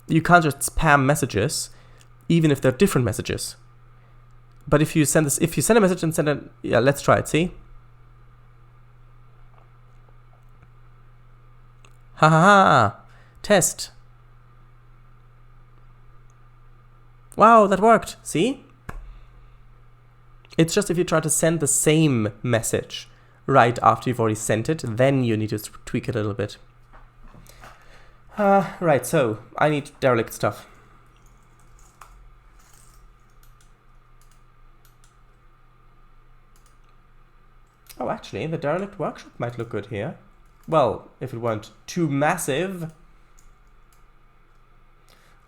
You can't just spam messages, even if they're different messages. But if you send a message and send it, yeah, let's try it. See? Ha ha ha! Test. Wow, that worked. See? It's just if you try to send the same message right after you've already sent it, then you need to tweak it a little bit. Right, so I need derelict stuff. Oh, actually, the derelict workshop might look good here. Well, if it weren't too massive.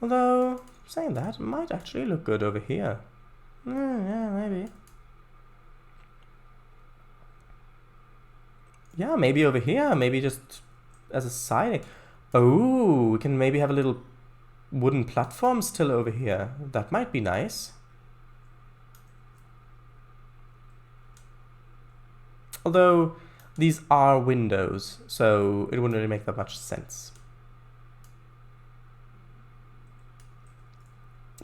Although, saying that, it might actually look good over here. Yeah, maybe. Yeah, maybe over here. Maybe just as a side. Oh, we can maybe have a little wooden platform still over here. That might be nice. Although, these are windows, so it wouldn't really make that much sense.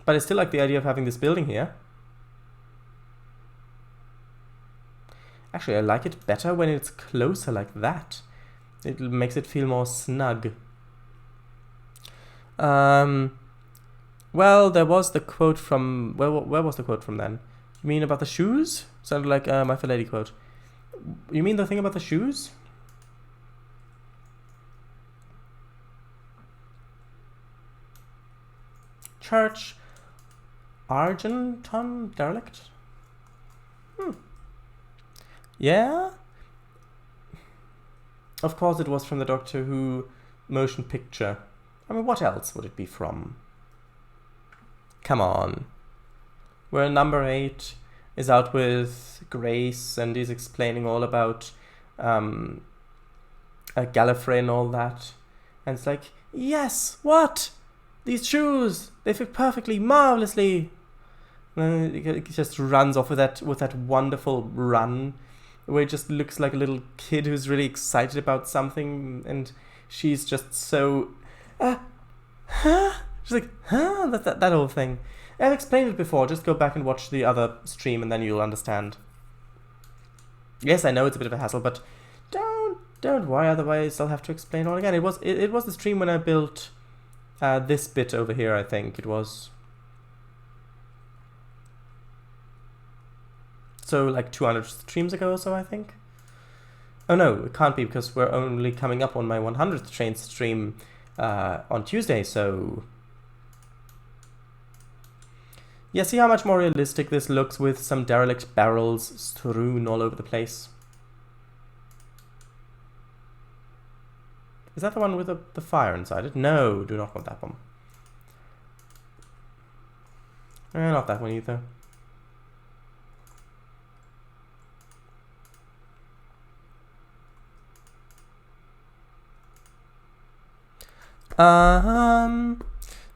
But I still like the idea of having this building here. Actually, I like it better when it's closer like that. It makes it feel more snug. Well, there was the quote from... Where was the quote from then? You mean about the shoes? Sounded like My Fair Lady quote. You mean the thing about the shoes? Church Argenton derelict? Yeah? Of course it was from the Doctor Who motion picture. I mean, what else would it be from? Come on. Where number 8 is out with Grace and he's explaining all about Gallifrey and all that. And it's like, yes, what? These shoes, they fit perfectly, marvelously. And then it just runs off with that wonderful run where it just looks like a little kid who's really excited about something, and she's just so, she's like, that whole thing. I've explained it before. Just go back and watch the other stream, and then you'll understand. Yes, I know it's a bit of a hassle, but don't worry. Otherwise, I'll have to explain all again. It was the stream when I built this bit over here. I think it was. So like 200 streams ago or so, I think. Oh no, it can't be because we're only coming up on my 100th Trainz stream on Tuesday, so... Yeah, see how much more realistic this looks with some derelict barrels strewn all over the place. Is that the one with the fire inside it? No, do not want that one. Not that one either.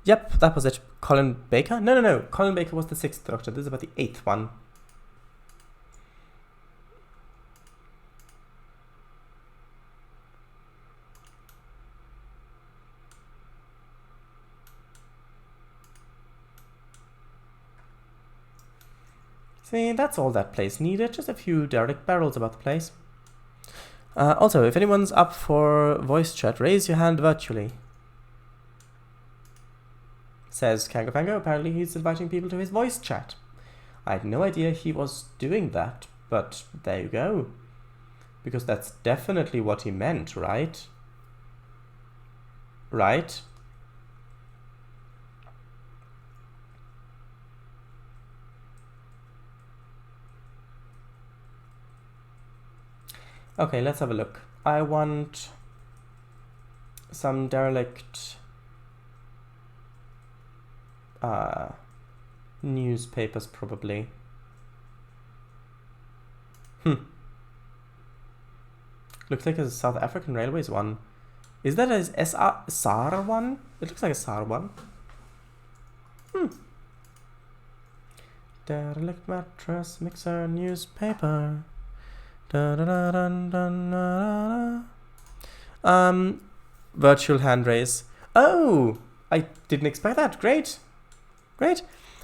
Yep, that was it. Colin Baker? No. Colin Baker was the 6th Doctor. This is about the 8th one. See, that's all that place needed. Just a few derelict barrels about the place. Also, if anyone's up for voice chat, raise your hand virtually. Says Kangafango. Apparently he's inviting people to his voice chat. I had no idea he was doing that, but there you go. Because that's definitely what he meant, right? Right? Okay, let's have a look. I want some derelict newspapers, probably. Looks like a South African Railways one. Is that a SAR one? It looks like a SAR one. Derelict mattress, mixer, newspaper. Virtual hand raise. Oh, I didn't expect that. Great.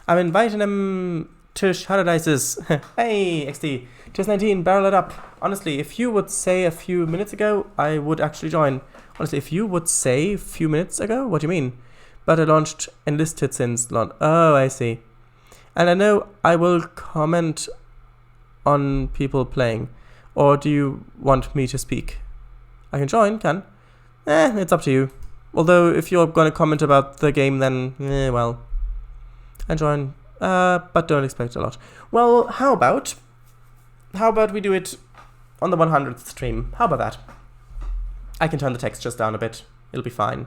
I'm inviting them to Paradises. Hey, XD. 2019, barrel it up. Honestly, if you would say a few minutes ago, I would actually join. Honestly, if you would say a few minutes ago, what do you mean? But I launched enlisted since launch. Oh, I see. And I know I will comment on people playing. Or do you want me to speak? I can join, can. It's up to you. Although, if you're going to comment about the game, then, well, I join. But don't expect a lot. Well, how about we do it on the 100th stream? How about that? I can turn the text just down a bit. It'll be fine.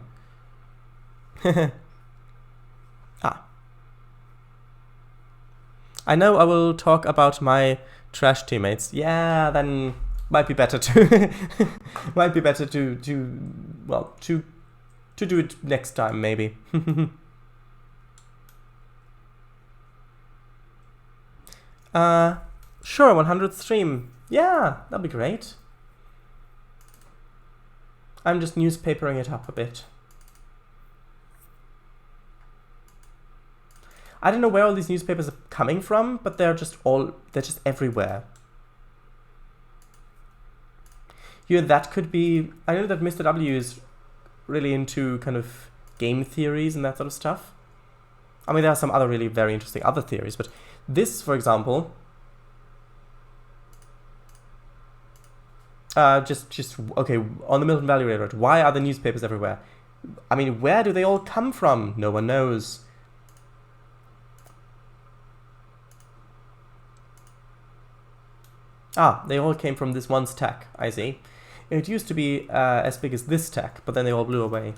I know I will talk about my trash teammates. Yeah, then might be better to to do it next time, maybe. Sure, 100th stream. Yeah, that'd be great. I'm just newspapering it up a bit. I don't know where all these newspapers are coming from, but they're just everywhere. That could be... I know that Mr. W is really into kind of game theories and that sort of stuff. I mean, there are some other really very interesting other theories, but this, for example... okay, on the Milton Valley Railroad, why are the newspapers everywhere? I mean, where do they all come from? No one knows. They all came from this one stack, I see. It used to be as big as this stack, but then they all blew away.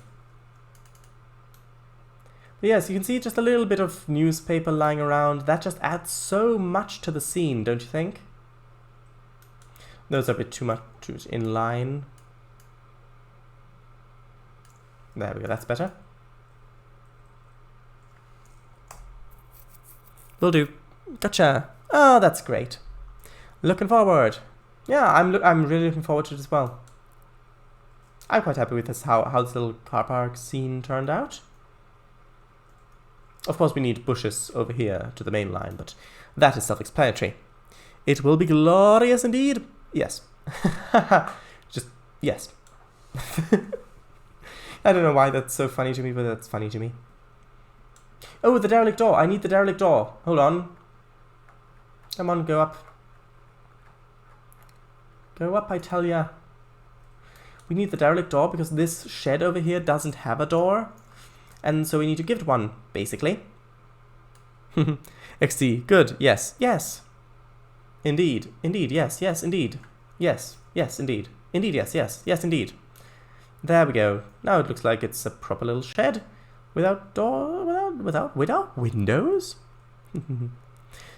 But yes, you can see just a little bit of newspaper lying around. That just adds so much to the scene, don't you think? Those are a bit too much in line. There we go, that's better. Will do. Gotcha. Oh, that's great. Looking forward. Yeah, I'm really looking forward to it as well. I'm quite happy with this, how this little car park scene turned out. Of course, we need bushes over here to the main line, but that is self-explanatory. It will be glorious indeed. Yes. Just, yes. I don't know why that's so funny to me, but that's funny to me. Oh, the derelict door. I need the derelict door. Hold on. Come on, go up. Go up, I tell ya. We need the derelict door because this shed over here doesn't have a door. And so we need to give it one, basically. XD, good, yes, yes. Indeed, yes, indeed. Yes, indeed. Indeed, yes, indeed. There we go. Now it looks like it's a proper little shed. Without without windows?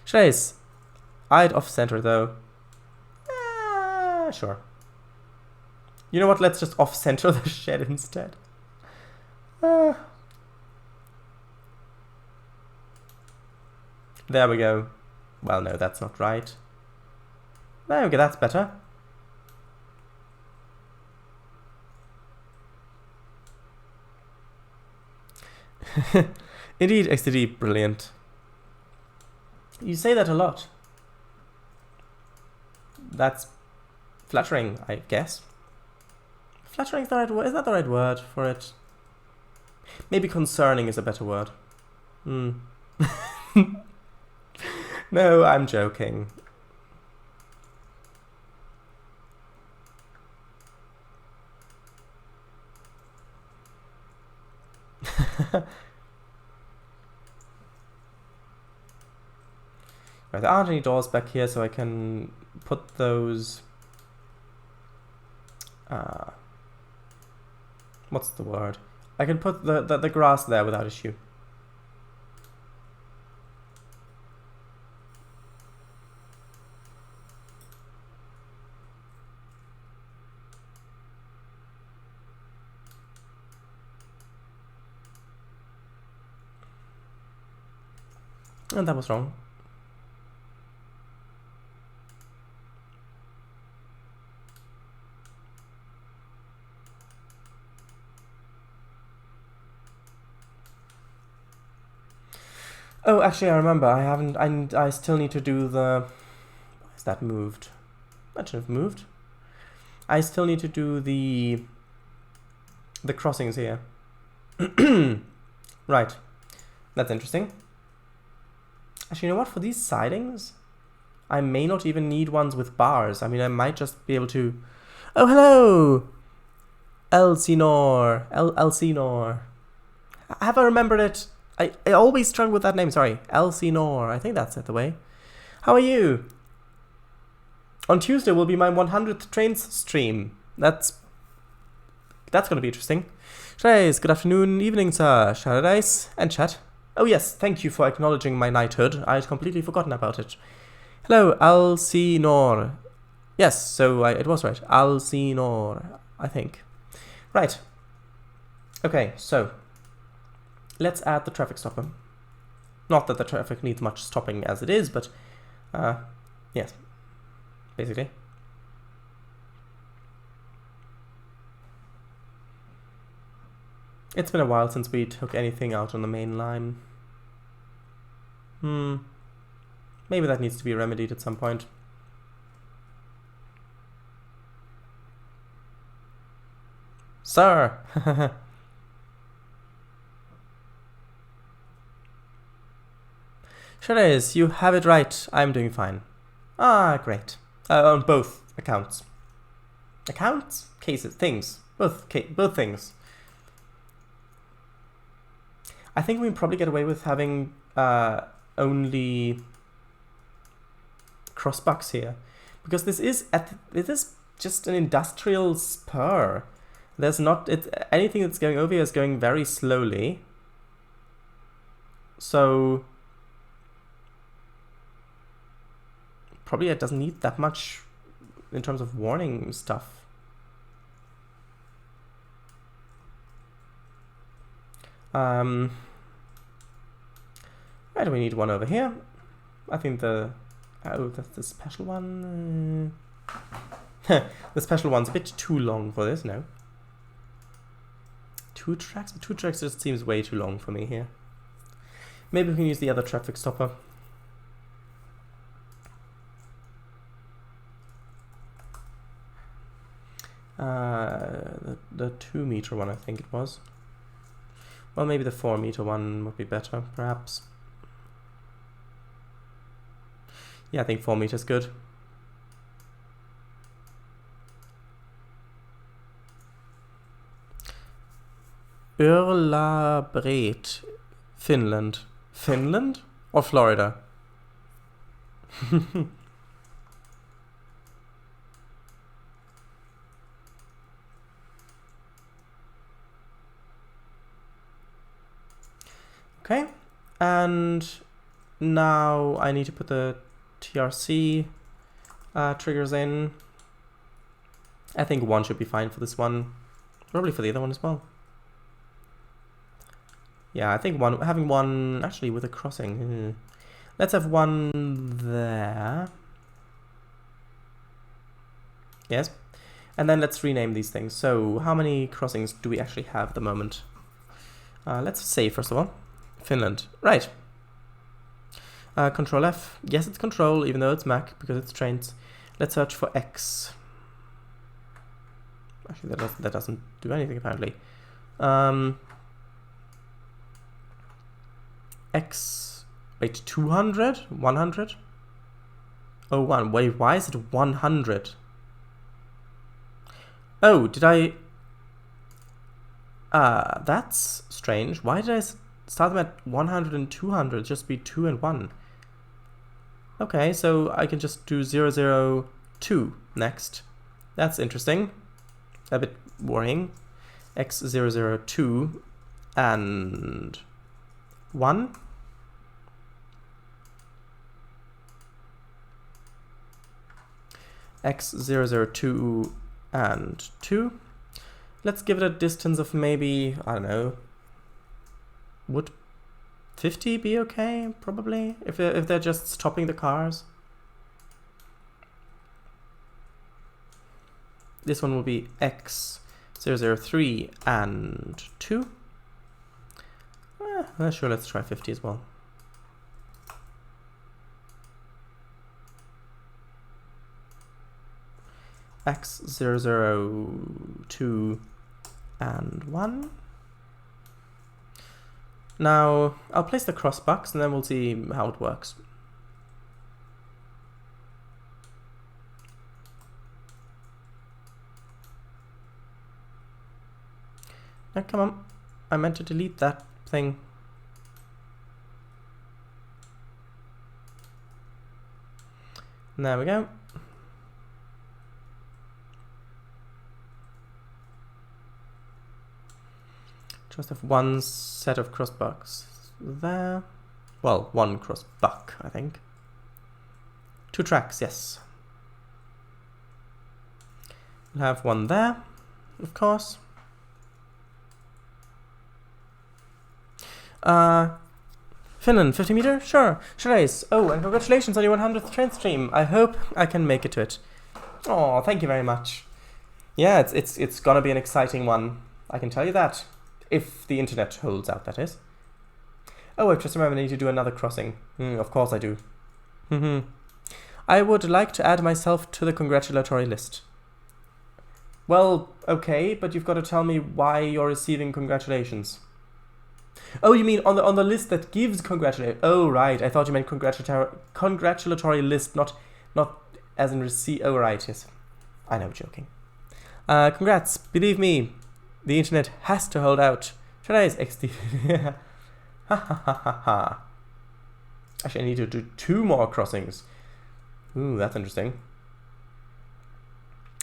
Trace. I'd off-center though. Sure. You know what? Let's just off-center the shed instead. There we go. Well, no, that's not right. There we go, that's better. Indeed, XDD, brilliant. You say that a lot. That's flattering, I guess. Flattering is the right word. Is that the right word for it? Maybe concerning is a better word. No, I'm joking. Right, there aren't any doors back here, so I can put those... what's the word? I can put the grass there without issue. And that was wrong. Oh, actually, I remember. I still need to do the... Why is that moved? That should have moved. I still need to do the crossings here. Right. That's interesting. Actually, you know what? For these sidings, I may not even need ones with bars. I mean, I might just be able to... Oh, hello! Elsinore. Elsinore. Have I remembered it? I always struggle with that name, sorry. Elsinore. I think that's it, the way. How are you? On Tuesday will be my 100th Trainz stream. That's going to be interesting. Trainz, good afternoon, evening, sir. Paradise and chat. Oh yes, thank you for acknowledging my knighthood. I had completely forgotten about it. Hello, Elsinore. Yes, so it was right. Elsinore, I think. Right. Okay, so let's add the traffic stopper. Not that the traffic needs much stopping as it is, but yes, basically. It's been a while since we took anything out on the main line. Maybe that needs to be remedied at some point. Sir! Sharez, you have it right. I'm doing fine. Ah, great. On both accounts. Accounts? Cases. Things. Both things. I think we can probably get away with having only crossbucks here, because this is just an industrial spur. There's not anything that's going over here is going very slowly. So probably it doesn't need that much in terms of warning stuff. Why do we need one over here? I think that's the special one. The special one's a bit too long for this, no? 2 tracks? 2 tracks just seems way too long for me here. Maybe we can use the other traffic stopper. The 2 meter one, I think it was. Well, maybe the 4 meter one would be better, perhaps. Yeah, I think 4 meters good. Bret, Finland. Finland or Florida? Okay, and now I need to put the TRC triggers in. I think 1 should be fine for this one. Probably for the other one as well. Yeah, I think having one actually with a crossing. Let's have 1 there. Yes. And then let's rename these things. So how many crossings do we actually have at the moment? Let's say, first of all, Finland. Right. Control F. Yes, it's Control, even though it's Mac, because it's Trainz. Let's search for X. Actually, that doesn't do anything, apparently. X. Wait, 200? 100? Oh, 1. Wait, why is it 100? Oh, did I... that's strange. Why did I start them at 100 and 200? Just be 2 and 1. Okay, so I can just do 002 next. That's interesting. A bit worrying. X002 and 1. X002 and 2. Let's give it a distance of maybe, I don't know, would 50 be okay, probably, if they're just stopping the cars. This one will be X003 and 2. Sure, let's try 50 as well. X002 and 1. Now, I'll place the cross box and then we'll see how it works. Now, come on. I meant to delete that thing. There we go. Just have one set of crossbucks there. Well, one crossbuck, I think. 2 tracks, yes. We'll have one there, of course. Finland, 50 meter? Sure. Trainz. Oh, and congratulations on your 100th Trainz stream. I hope I can make it to it. Oh, thank you very much. Yeah, it's gonna be an exciting one. I can tell you that. If the internet holds out, that is. Oh, I've just remembered I need to do another crossing. Of course I do. I would like to add myself to the congratulatory list. Well, okay, but you've got to tell me why you're receiving congratulations. Oh, you mean on the list that gives congratulations? Oh, right. I thought you meant congratulatory list, not as in receive. Oh, right. Yes, I know, joking. Congrats. Believe me, the internet has to hold out. Trainz XD. Ha ha ha ha ha. Actually, I need to do 2 more crossings. Ooh, that's interesting.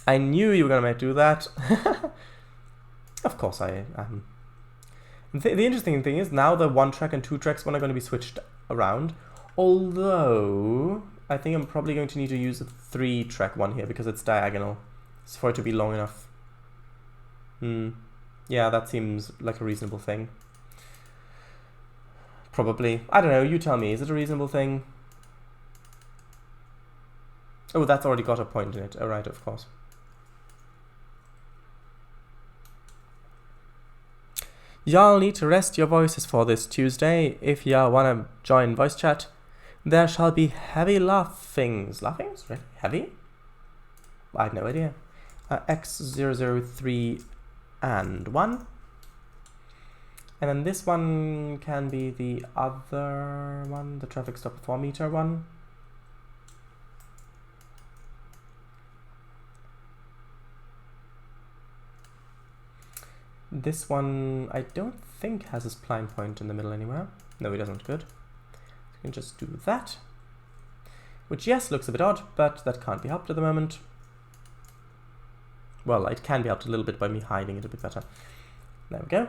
I knew you were gonna do that. Of course I am. The interesting thing is now the 1 track and 2 tracks one are going to be switched around. Although I think I'm probably going to need to use a 3 track one here because it's diagonal. It's for it to be long enough. Yeah, that seems like a reasonable thing. Probably. I don't know, you tell me. Is it a reasonable thing? Oh, that's already got a point in it. Oh, right, of course. Y'all need to rest your voices for this Tuesday. If y'all wanna join voice chat, there shall be heavy laughings. Laughings? Really? Heavy? I had no idea. X003 and 1. And then this one can be the other one, the traffic stop 4 meter one. This one I don't think has a spline point in the middle anywhere. No, it doesn't. Good. So we can just do that. Which, yes, looks a bit odd, but that can't be helped at the moment. Well, it can be helped a little bit by me hiding it a bit better. There we go.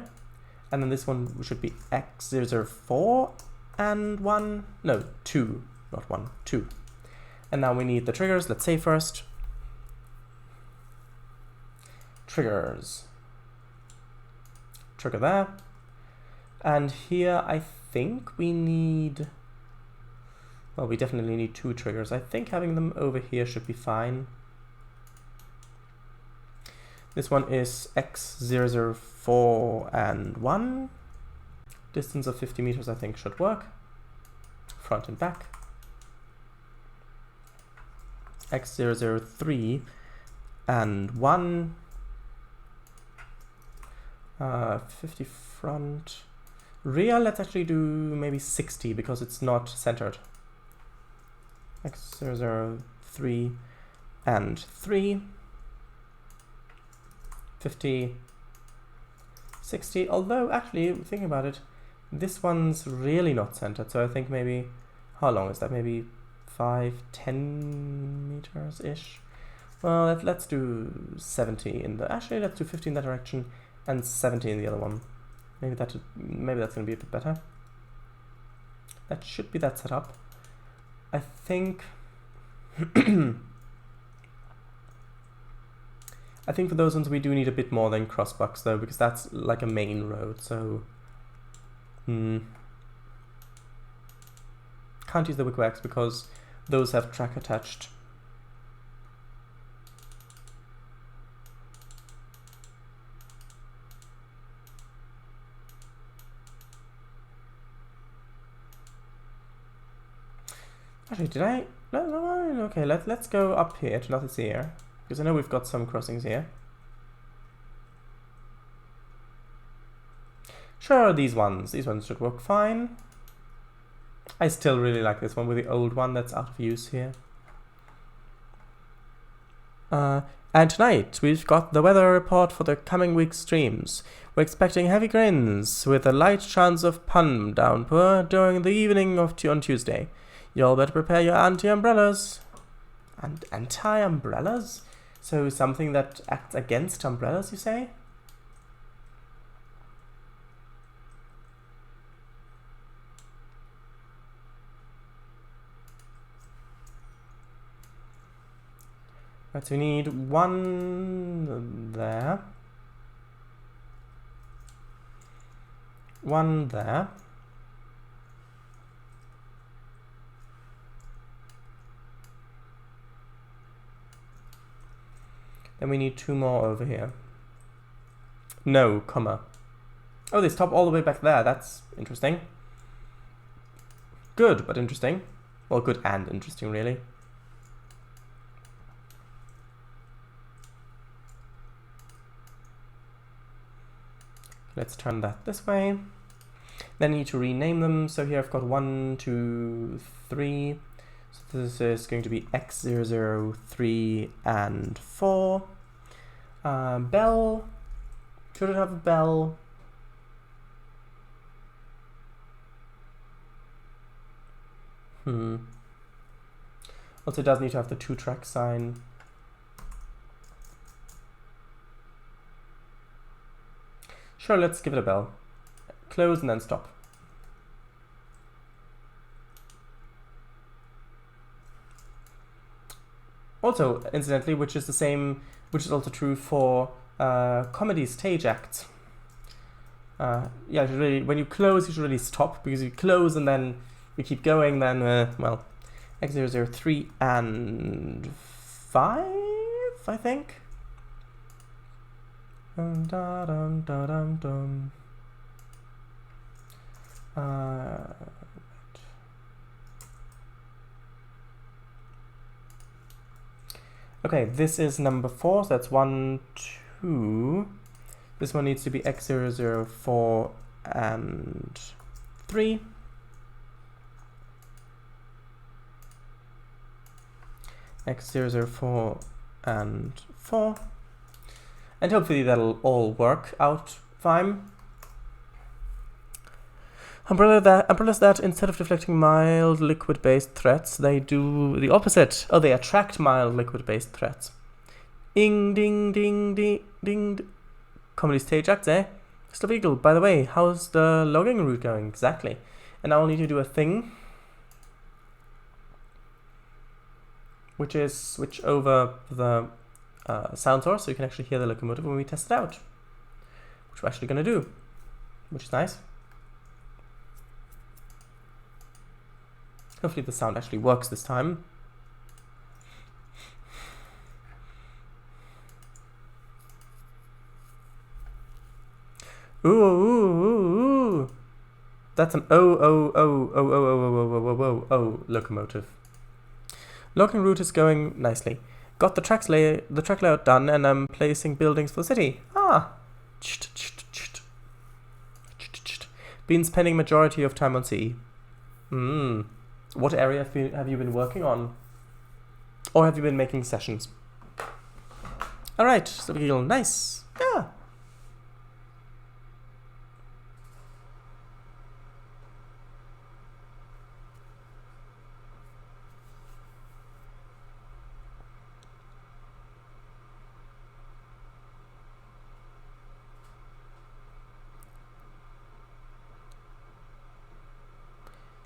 And then this one should be X004 and 1. No, 2. Not 1, 2. And now we need the triggers. Let's say first. Triggers. Trigger there. And here I think we need... Well, we definitely need 2 triggers. I think having them over here should be fine. This one is X004 and 1. Distance of 50 meters I think should work. Front and back. X003 and 1. 50 front. Rear, let's actually do maybe 60 because it's not centered. X003 and 3. 50, 60, although actually thinking about it, this one's really not centered, so I think maybe, how long is that? Maybe 5-10 meters ish. Well, let's do 70 in the, actually let's do 50 in that direction and 70 in the other one. Maybe that's gonna be a bit better. That should be that setup. I think I think for those ones we do need a bit more than crossbucks though, because that's like a main road, so can't use the wigwags because those have track attached. Actually, did I? No, okay, let's go up here to nothing's here. Because I know we've got some crossings here. Sure, these ones should work fine. I still really like this one with the old one that's out of use here. And tonight we've got the weather report for the coming week's streams. We're expecting heavy rains with a light chance of pun downpour during the evening on Tuesday. Y'all better prepare your anti-umbrellas. And anti-umbrellas? So something that acts against umbrellas, you say? Right, so we need one there. One there. Then we need two more over here. No, comma. Oh, they stop all the way back there. That's interesting. Good, but interesting. Well, good and interesting, really. Let's turn that this way. Then I need to rename them. So here I've got 1, 2, 3. So this is going to be X0, 3, and 4. Bell. Should it have a bell? Also, it does need to have the 2-track sign. Sure, let's give it a bell. Close and then stop. Also, incidentally, which is also true for comedy stage acts. Yeah, you should really, when you close, you should really stop, because if you close and then you keep going, then, well, X0, 3, and 5, I think. Okay, this is number 4, so that's 1, 2. This one needs to be X0, 4, and 3. X0, 4, and 4. And hopefully that'll all work out fine. Umbrellas that, instead of deflecting mild liquid-based threats, they do the opposite. Oh, they attract mild liquid-based threats. Ding, ding, ding, ding, ding. Comedy stage acts, eh? Mr. Beagle, by the way, how's the logging route going? Exactly. And I'll need to do a thing, which is switch over the sound source so you can actually hear the locomotive when we test it out. Which we're actually going to do, which is nice. Hopefully the sound actually works this time. Ooh, ooh, ooh, ooh. That's an locomotive. Logging route is going nicely. Got the track layout done, and I'm placing buildings for the city. Ah. Been spending majority of time on CE. What area have you been working on? Or have you been making sessions? Alright, so nice. Yeah.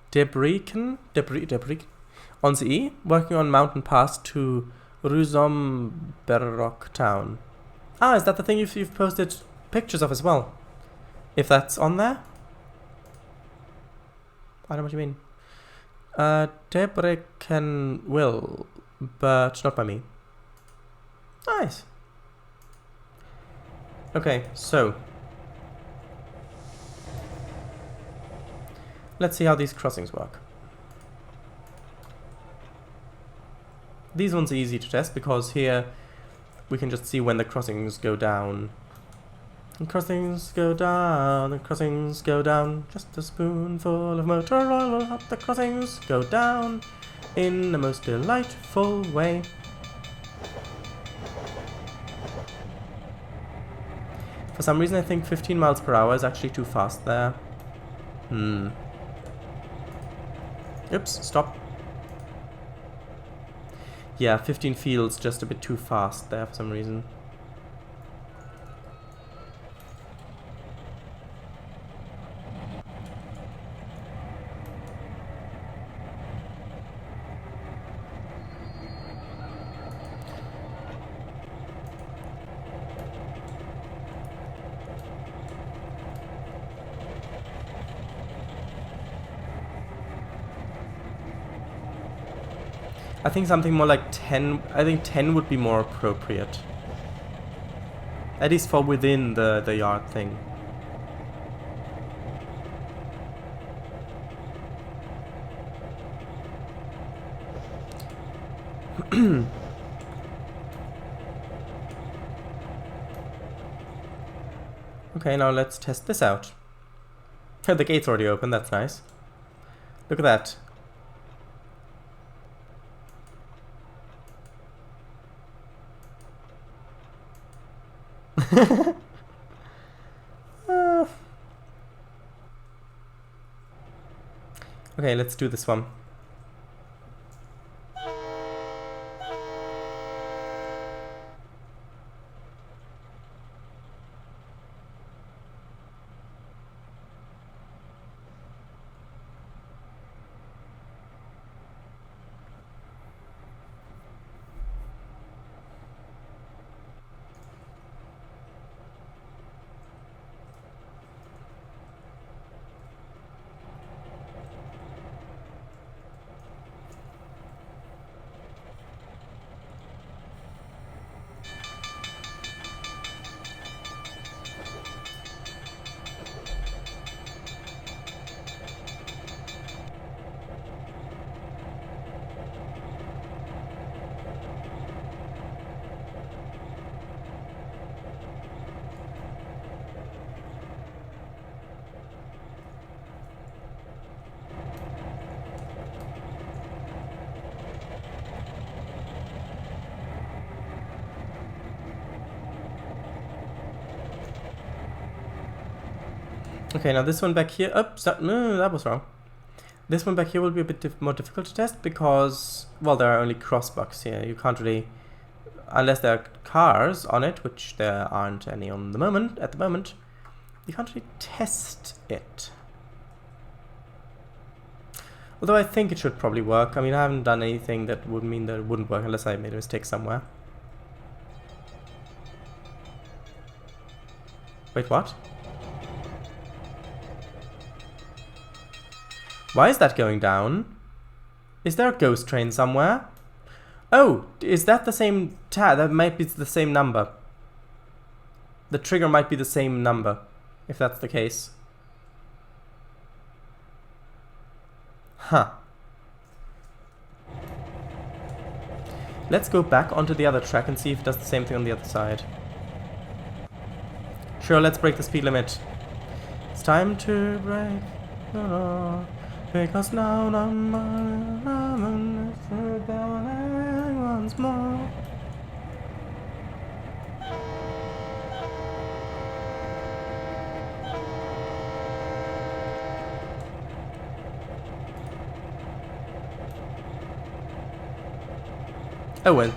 Debris on the E, working on mountain pass to Ruzomberok town. Ah, is that the thing you've posted pictures of as well? If that's on there? I don't know what you mean. Debre will, but not by me. Nice. Okay, so let's see how these crossings work. These ones are easy to test because here we can just see when the crossings go down. And crossings go down, and crossings go down. Just a spoonful of motor oil will help the crossings go down in the most delightful way. For some reason I think 15 miles per hour is actually too fast there. Oops, stop. Yeah, 15 feels just a bit too fast there for some reason. I think something more like 10, I think 10 would be more appropriate. At least for within the yard thing. Okay, now let's test this out. Oh, the gate's already open, that's nice. Look at that. Okay, let's do this one. Okay, now this one back here, oops, no, that was wrong. This one back here will be a bit more difficult to test because, well, there are only crossbucks here. You can't really, unless there are cars on it, which there aren't any at the moment, you can't really test it. Although I think it should probably work. I mean, I haven't done anything that would mean that it wouldn't work unless I made a mistake somewhere. Wait, what? Why is that going down? Is there a ghost train somewhere? Oh, is that the same tab? That might be the same number. The trigger might be the same number, if that's the case. Huh. Let's go back onto the other track and see if it does the same thing on the other side. Sure, let's break the speed limit. It's time to break the law. Because now the moment is rebelling once more. Oh well,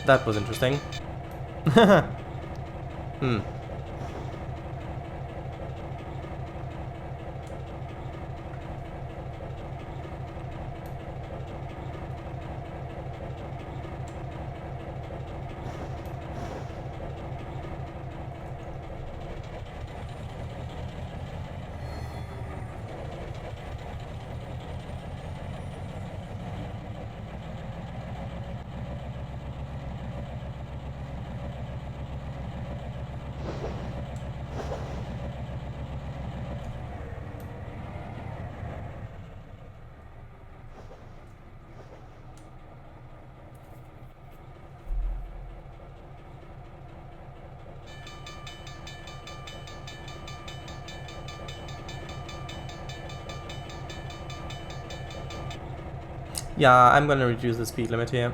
that was interesting. Yeah, I'm gonna reduce the speed limit here.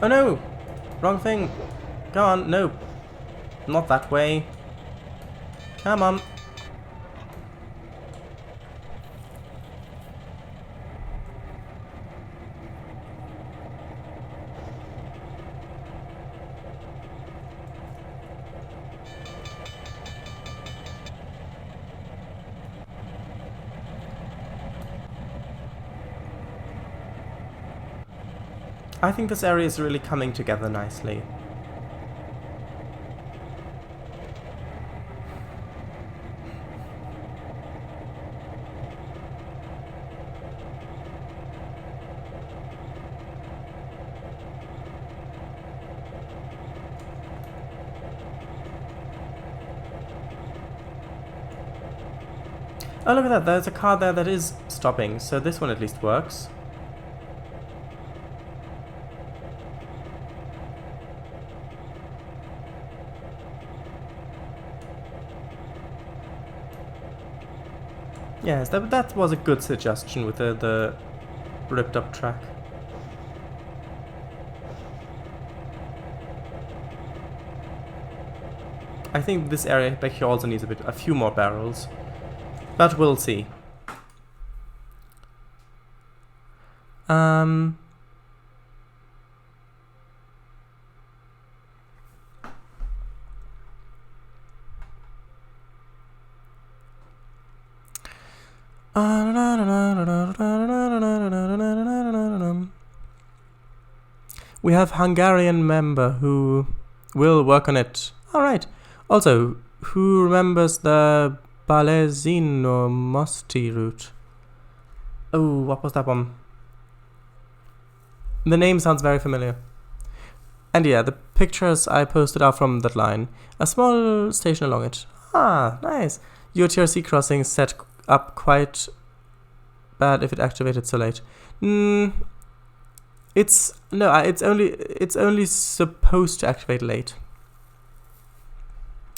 Oh no! Wrong thing! Go on, no! Not that way. Come on. I think this area is really coming together nicely. Oh, look at that, there's a car there that is stopping, so this one at least works. Yes, that was a good suggestion with the ripped up track. I think this area back here also needs a few more barrels. But we'll see. We have Hungarian member who will work on it. Alright. Also, who remembers the Balezino Mosti route? Oh, what was that one? The name sounds very familiar. And yeah, the pictures I posted are from that line. A small station along it. Ah, nice. Your TRC crossing set up quite bad if it activated so late. It's only supposed to activate late.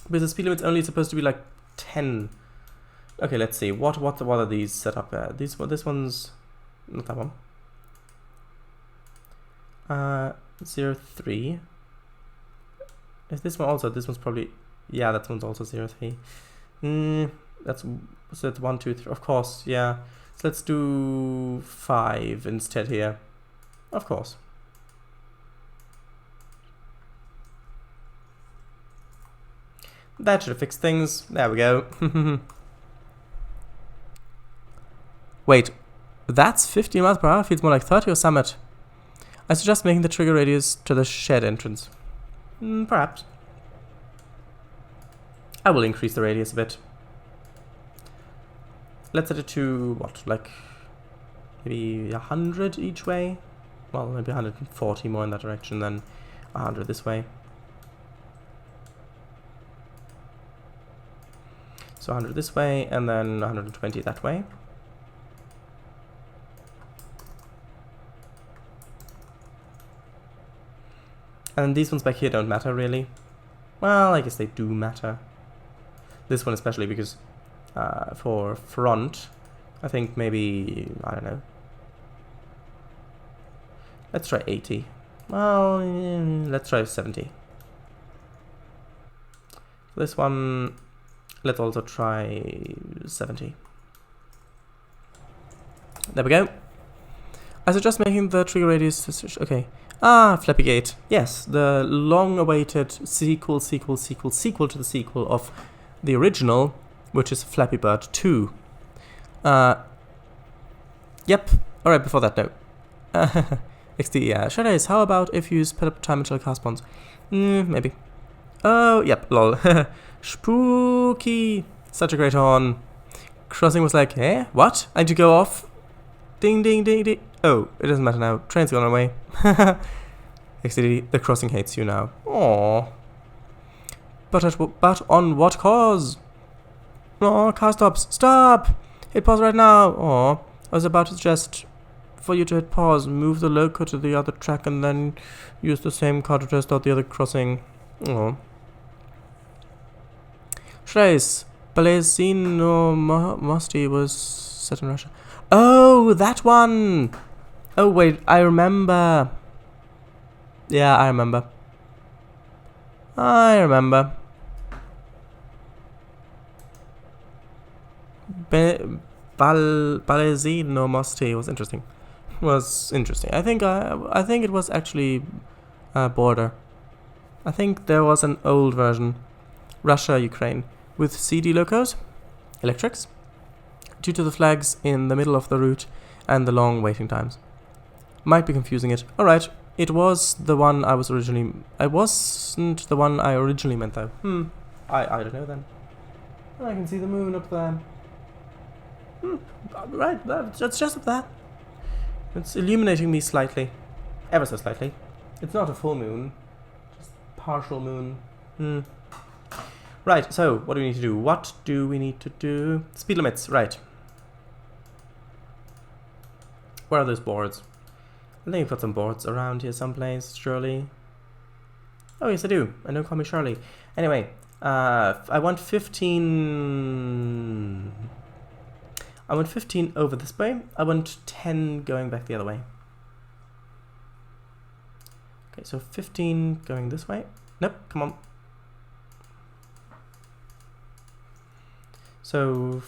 Because the speed limit's only supposed to be like 10. Okay, let's see. What are these set up there? This one's not that one. 03. Is this one also? This one's probably, yeah, that one's also 03. That's 1, 2, 3. Of course, yeah. So let's do 5 instead here. Of course. That should have fixed things. There we go. Wait, that's 15 miles per hour? Feels more like 30 or summit. I suggest making the trigger radius to the shed entrance. Perhaps. I will increase the radius a bit. Let's set it to, what, like maybe 100 each way? Well, maybe 140 more in that direction than 100 this way. So 100 this way, and then 120 that way. And these ones back here don't matter, really. Well, I guess they do matter. This one especially, because for front, I think maybe, I don't know. Let's try 80. Well, let's try 70. This one, let's also try 70. There we go. I suggest making the trigger radius, okay. Ah, Flappy Gate. Yes, the long-awaited sequel to the sequel of the original, which is Flappy Bird 2. Yep. Alright, before that, no. XD, yeah. Shadows, how about if you sped up time until car spawns? Maybe. Oh, yep, lol. Spooky. Such a great horn. Crossing was like, eh? What? I need to go off? Ding, ding, ding, ding. Oh, it doesn't matter now. Train's gone away. XD, the crossing hates you now. Aww. But on what cause? Oh, car stops. Stop! Hit pause right now. Aww. I was about to suggest for you to hit pause, move the loco to the other track, and then use the same car to test out the other crossing. Aww. Trainz, Balezino Mosti was set in Russia. Oh, that one! Oh, wait, I remember. Yeah, I remember. I remember. Balesino Mosti was interesting. I think it was actually border. I think there was an old version, Russia, Ukraine, with CD locos, electrics, due to the flags in the middle of the route and the long waiting times. Might be confusing it. Alright, it was the one I was originally... I wasn't the one I originally meant though. I don't know then. I can see the moon up there. Right, that's just up there. It's illuminating me slightly. Ever so slightly. It's not a full moon. Just partial moon. Right, so what do we need to do? What do we need to do? Speed limits, right. Where are those boards? I think I've got some boards around here someplace, surely. Oh yes, I do. And don't call me Shirley. Anyway, I want 15... I want 15 over this way. I want 10 going back the other way. Okay, so 15 going this way. Nope, come on. So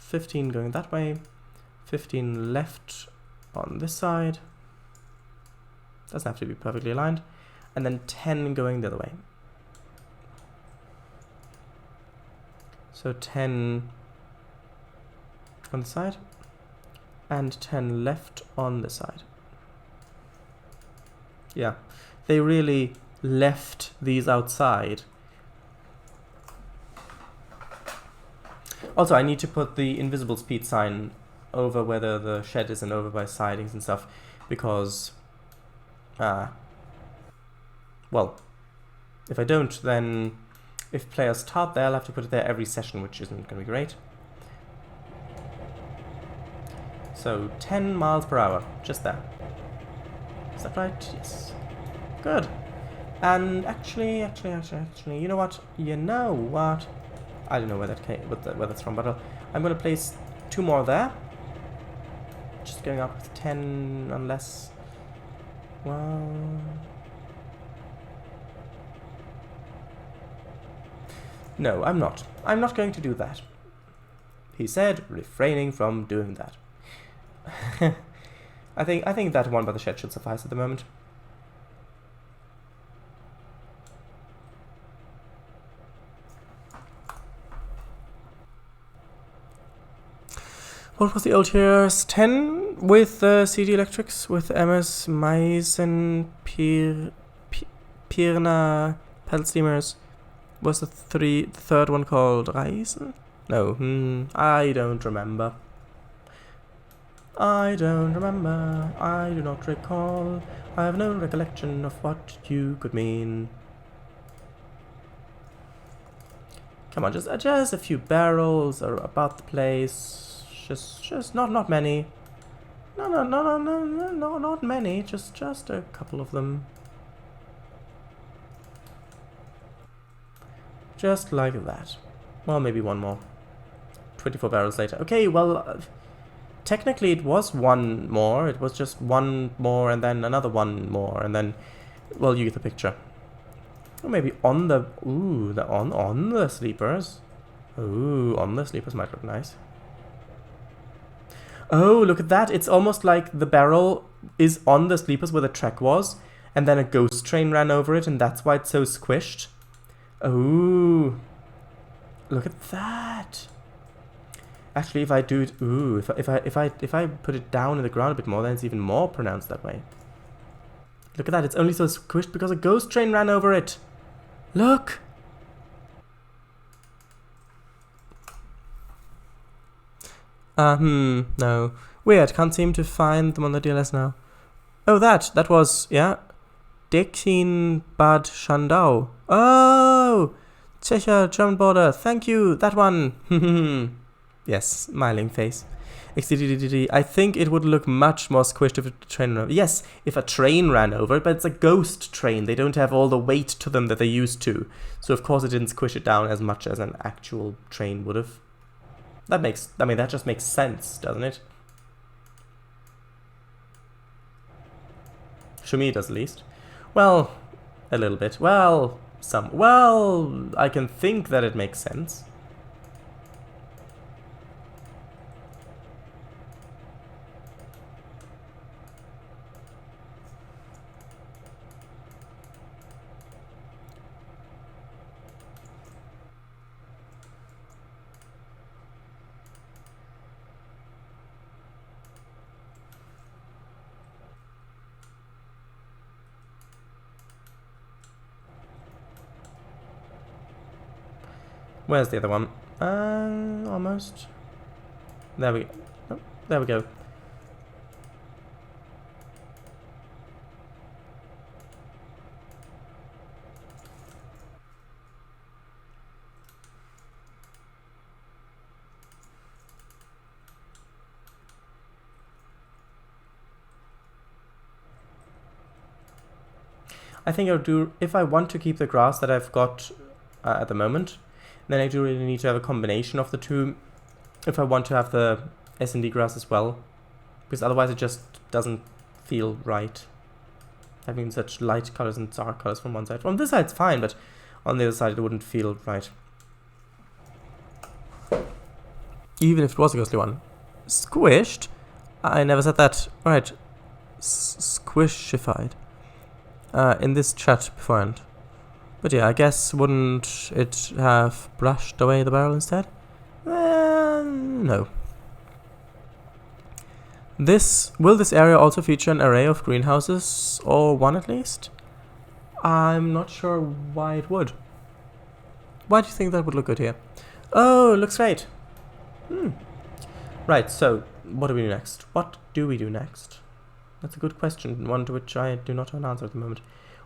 15 going that way. 15 left on this side. Doesn't have to be perfectly aligned. And then 10 going the other way. So 10 on the side and 10 left on the side. Yeah, they really left these outside. Also, I need to put the invisible speed sign over where the shed is and over by sidings and stuff, because well, if I don't, then if players start there, I'll have to put it there every session, which isn't going to be great. So 10 miles per hour, just there. Is that right? Yes. Good. And actually, you know what? I don't know where that came, where that's from, but I'm going to place 2 more there. Just going up with 10, unless, well, no, I'm not. I'm not going to do that. He said, refraining from doing that. I think that one by the shed should suffice at the moment. What was the old years? 10 with CD Electrics, with MS Meisen Pirna pedal steamers. Was the third one called Reisen? No, I don't remember. I don't remember, I do not recall, I have no recollection of what you could mean. Come on, just a few barrels are about the place, just not many. No, not many, just a couple of them. Just like that. Well, maybe one more. 24 barrels later. Okay, well... technically it was one more, it was just one more and then another one more and then, well, you get the picture. Or maybe on the, on the sleepers. Ooh, on the sleepers might look nice. Oh, look at that, it's almost like the barrel is on the sleepers where the track was and then a ghost train ran over it and that's why it's so squished. Ooh, look at that. Actually, if I do it, if I put it down in the ground a bit more, then it's even more pronounced that way. Look at that, it's only so squished because a ghost train ran over it. Look! No. Weird, can't seem to find them on the DLS now. Oh, that was, yeah. Dekin Bad Schandau. Oh! Czechia, German border, thank you, that one. Yes, smiling face. I think it would look much more squished if a train ran over. Yes, if a train ran over it, but it's a ghost train. They don't have all the weight to them that they used to. So of course it didn't squish it down as much as an actual train would have. That just makes sense, doesn't it? To me, it does at least. Well, a little bit. Well, well, I can think that it makes sense. Where's the other one? Almost. There we go. Oh, there we go. I think I'll do, if I want to keep the grass that I've got at the moment, then I do really need to have a combination of the two if I want to have the S&D grass as well, because otherwise it just doesn't feel right. Having such light colors and dark colors from one side. From this side it's fine, but on the other side it wouldn't feel right. Even if it was a ghostly one. Squished? I never said that. Alright. Squishified. In this chat beforehand. But yeah, I guess wouldn't it have brushed away the barrel instead? No. Will this area also feature an array of greenhouses, or one at least? I'm not sure why it would. Why do you think that would look good here? Oh, it looks great. Right, so what do we do next? What do we do next? That's a good question, one to which I do not have an answer at the moment.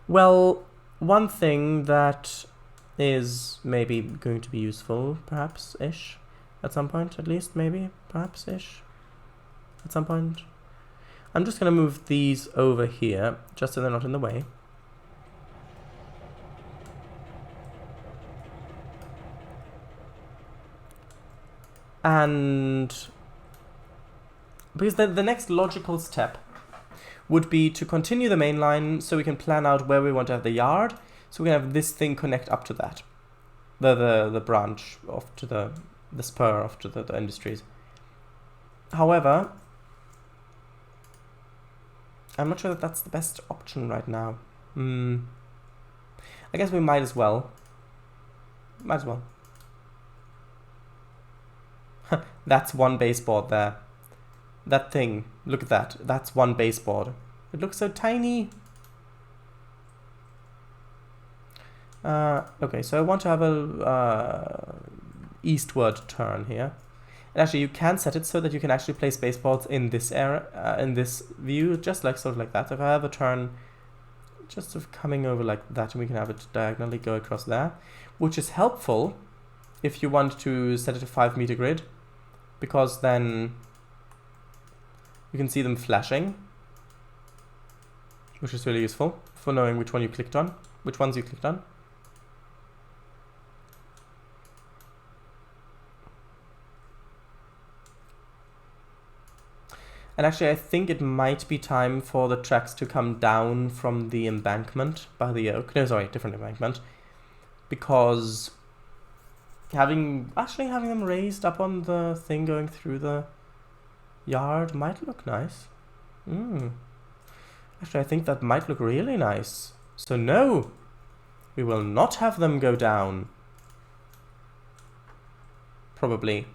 Well, one thing that is maybe going to be useful, perhaps-ish, at some point at least, maybe, perhaps-ish, at some point. I'm just going to move these over here, just so they're not in the way. And because the next logical step would be to continue the main line so we can plan out where we want to have the yard, so we can have this thing connect up to that. The branch off to the spur off to the industries. However, I'm not sure that that's the best option right now. I guess we might as well. Might as well. That's one baseboard there. That thing, look at that. That's one baseboard. It looks so tiny. Okay, so I want to have a eastward turn here. And actually, you can set it so that you can actually place baseboards in this area, in this view, just like sort of like that. If I have a turn, just sort of coming over like that, and we can have it diagonally go across there, which is helpful if you want to set it to 5-meter grid, because then you can see them flashing, which is really useful for knowing which one you clicked on, which ones you clicked on. And actually, I think it might be time for the tracks to come down from the embankment by the oak. No, sorry, different embankment. Because having them raised up on the thing going through the yard might look nice. Actually, I think that might look really nice. So no, we will not have them go down. Probably.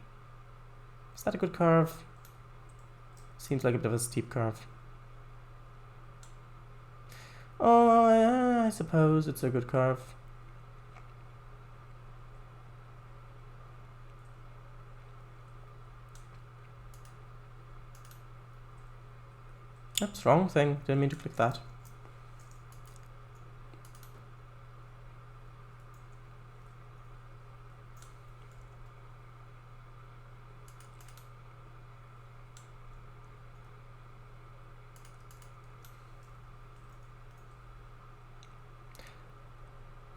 Is that a good curve? Seems like a bit of a steep curve. Oh, yeah, I suppose it's a good curve. Oops, wrong thing. Didn't mean to click that.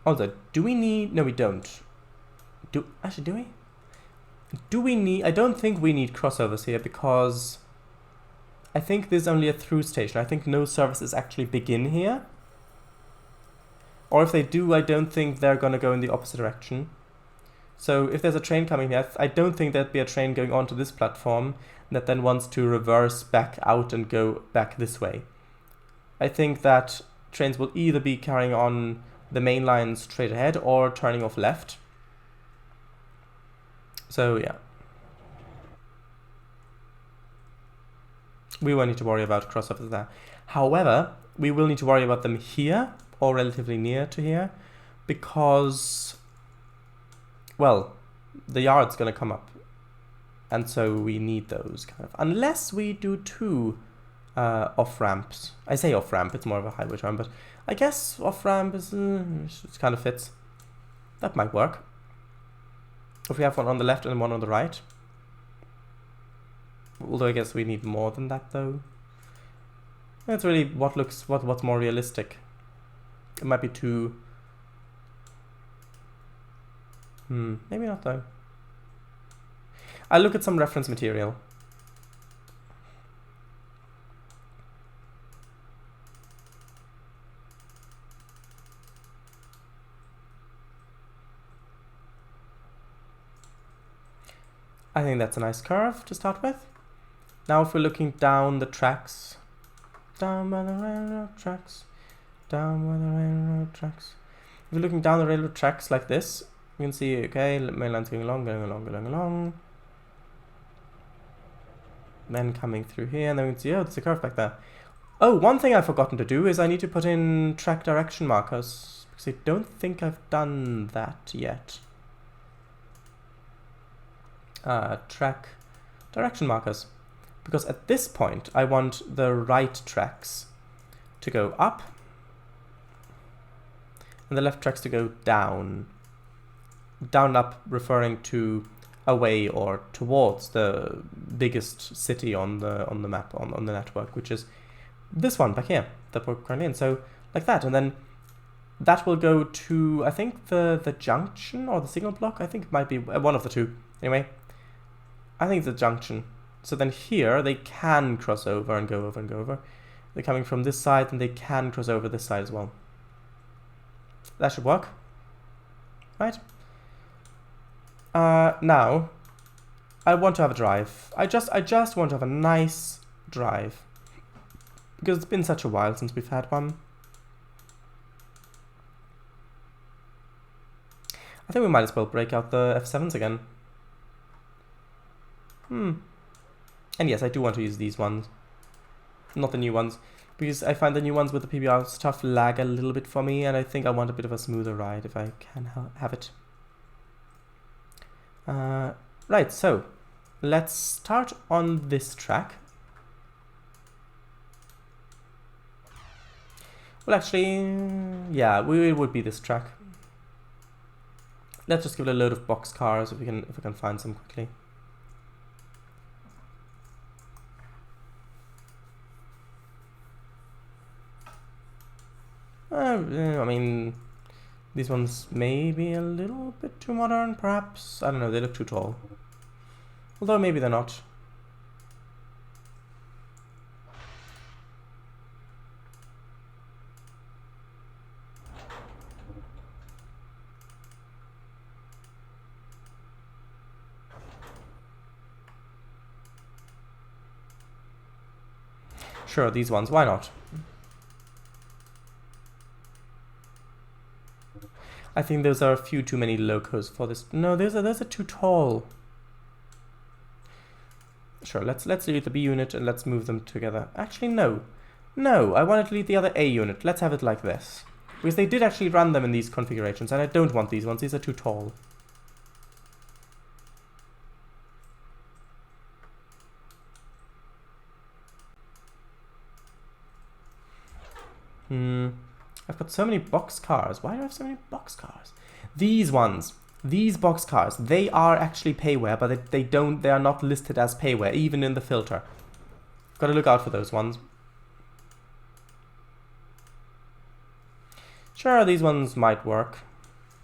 Also, do we need... No, we don't. Actually, do we? Do we need... I don't think we need crossovers here because I think there's only a through station. I think no services actually begin here. Or if they do, I don't think they're going to go in the opposite direction. So if there's a train coming here, I don't think there'd be a train going onto this platform that then wants to reverse back out and go back this way. I think that trains will either be carrying on the main line straight ahead or turning off left. So yeah. We won't need to worry about crossovers there. However, we will need to worry about them here or relatively near to here because, well, the yard's going to come up. And so we need those kind of, unless we do two off-ramps. I say off-ramp, it's more of a highway term, but I guess off-ramp is, it kind of fits. That might work. If we have one on the left and one on the right. Although I guess we need more than that though. That's really what's more realistic. It might be two. Maybe not though. I'll look at some reference material. I think that's a nice curve to start with. Now if we're looking down the tracks, down by the railroad tracks, down by the railroad tracks. If we're looking down the railroad tracks like this, we can see, okay, main line's going along, going along, going along. Then coming through here, and then we can see, oh, there's a curve back there. Oh, one thing I've forgotten to do is I need to put in track direction markers, because I don't think I've done that yet. Track direction markers. Because at this point, I want the right tracks to go up, and the left tracks to go down. Down, up, referring to away or towards the biggest city on the map, on the network, which is this one back here that we're currently in. So like that, and then that will go to, I think, the junction or the signal block. I think it might be one of the two. Anyway, I think it's a junction. So then here they can cross over and go over and go over. They're coming from this side and they can cross over this side as well. That should work, right? Now, I want to have a drive. I just want to have a nice drive. Because it's been such a while since we've had one. I think we might as well break out the F7s again. And yes, I do want to use these ones. Not the new ones. Because I find the new ones with the PBR stuff lag a little bit for me. And I think I want a bit of a smoother ride if I can have it. Right, so let's start on this track. Well, actually, yeah, it would be this track. Let's just give it a load of box cars if we can find some quickly. I mean, these ones may be a little bit too modern, perhaps. I don't know, they look too tall. Although maybe they're not. Sure, these ones, why not? I think those are a few too many locos for this. No, those are too tall. Sure, let's delete the B unit and let's move them together. Actually, no. No, I want to delete the other A unit. Let's have it like this. Because they did actually run them in these configurations, and I don't want these ones. These are too tall. I've got so many box cars. Why do I have so many box cars? These ones, these box cars, they are actually payware, but they are not listed as payware, even in the filter. Got to look out for those ones. Sure, these ones might work.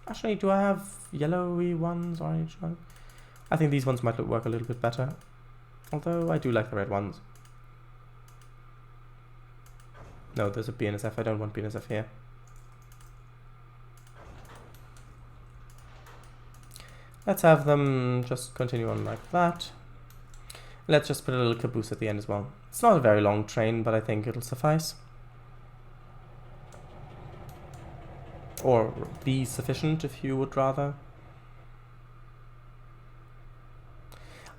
Actually, do I have yellowy ones, orange ones? I think these ones might work a little bit better. Although I do like the red ones. No, there's a BNSF. I don't want BNSF here. Let's have them just continue on like that. Let's just put a little caboose at the end as well. It's not a very long train, but I think it'll suffice. Or be sufficient, if you would rather.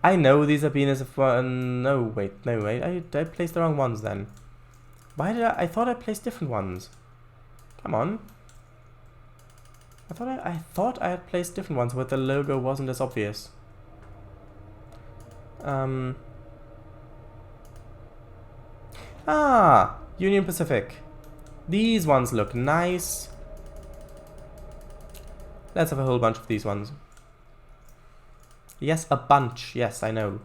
I know these are BNSF. No, wait. I placed the wrong ones then. Why did I thought I placed different ones. Come on. I thought I had placed different ones where the logo wasn't as obvious. Union Pacific. These ones look nice. Let's have a whole bunch of these ones. Yes, a bunch. Yes, I know.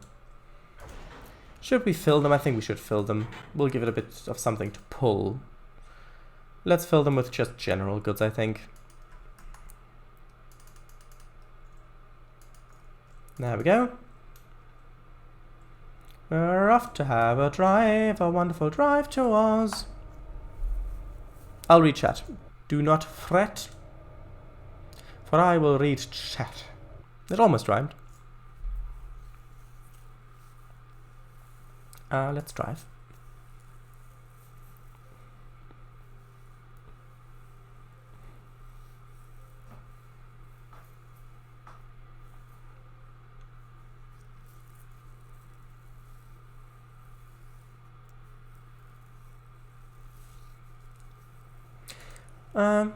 Should we fill them? I think we should fill them. We'll give it a bit of something to pull. Let's fill them with just general goods, I think. There we go. We're off to have a drive, a wonderful drive to Oz. I'll read chat. Do not fret, for I will read chat. It almost rhymed. Let's drive.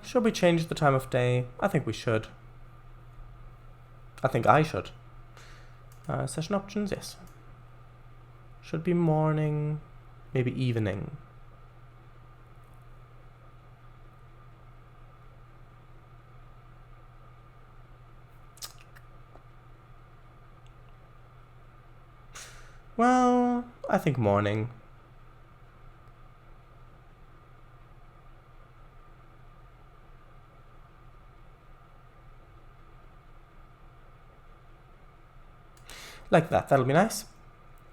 Should we change the time of day? I think we should. I think I should. Session options, yes. Should be morning, maybe evening. Well, I think morning. Like that, that'll be nice.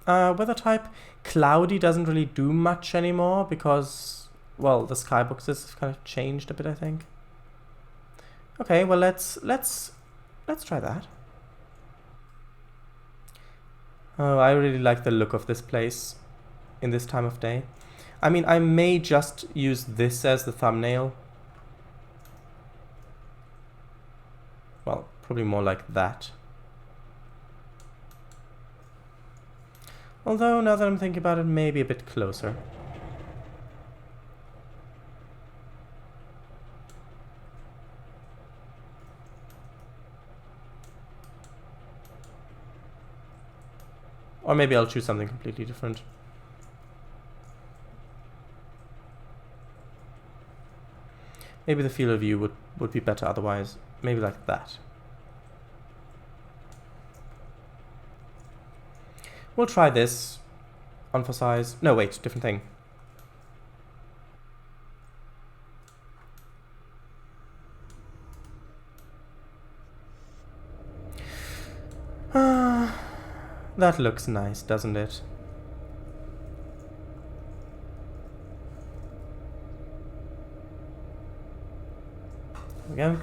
Weather type, cloudy doesn't really do much anymore because, well, the skyboxes have kind of changed a bit, I think. Okay, well let's try that. Oh, I really like the look of this place in this time of day. I mean, I may just use this as the thumbnail. Well, probably more like that. Although, now that I'm thinking about it, maybe a bit closer. Or maybe I'll choose something completely different. Maybe the field of view would be better otherwise. Maybe like that. We'll try this on for size. No, wait, different thing. That looks nice, doesn't it? There we go.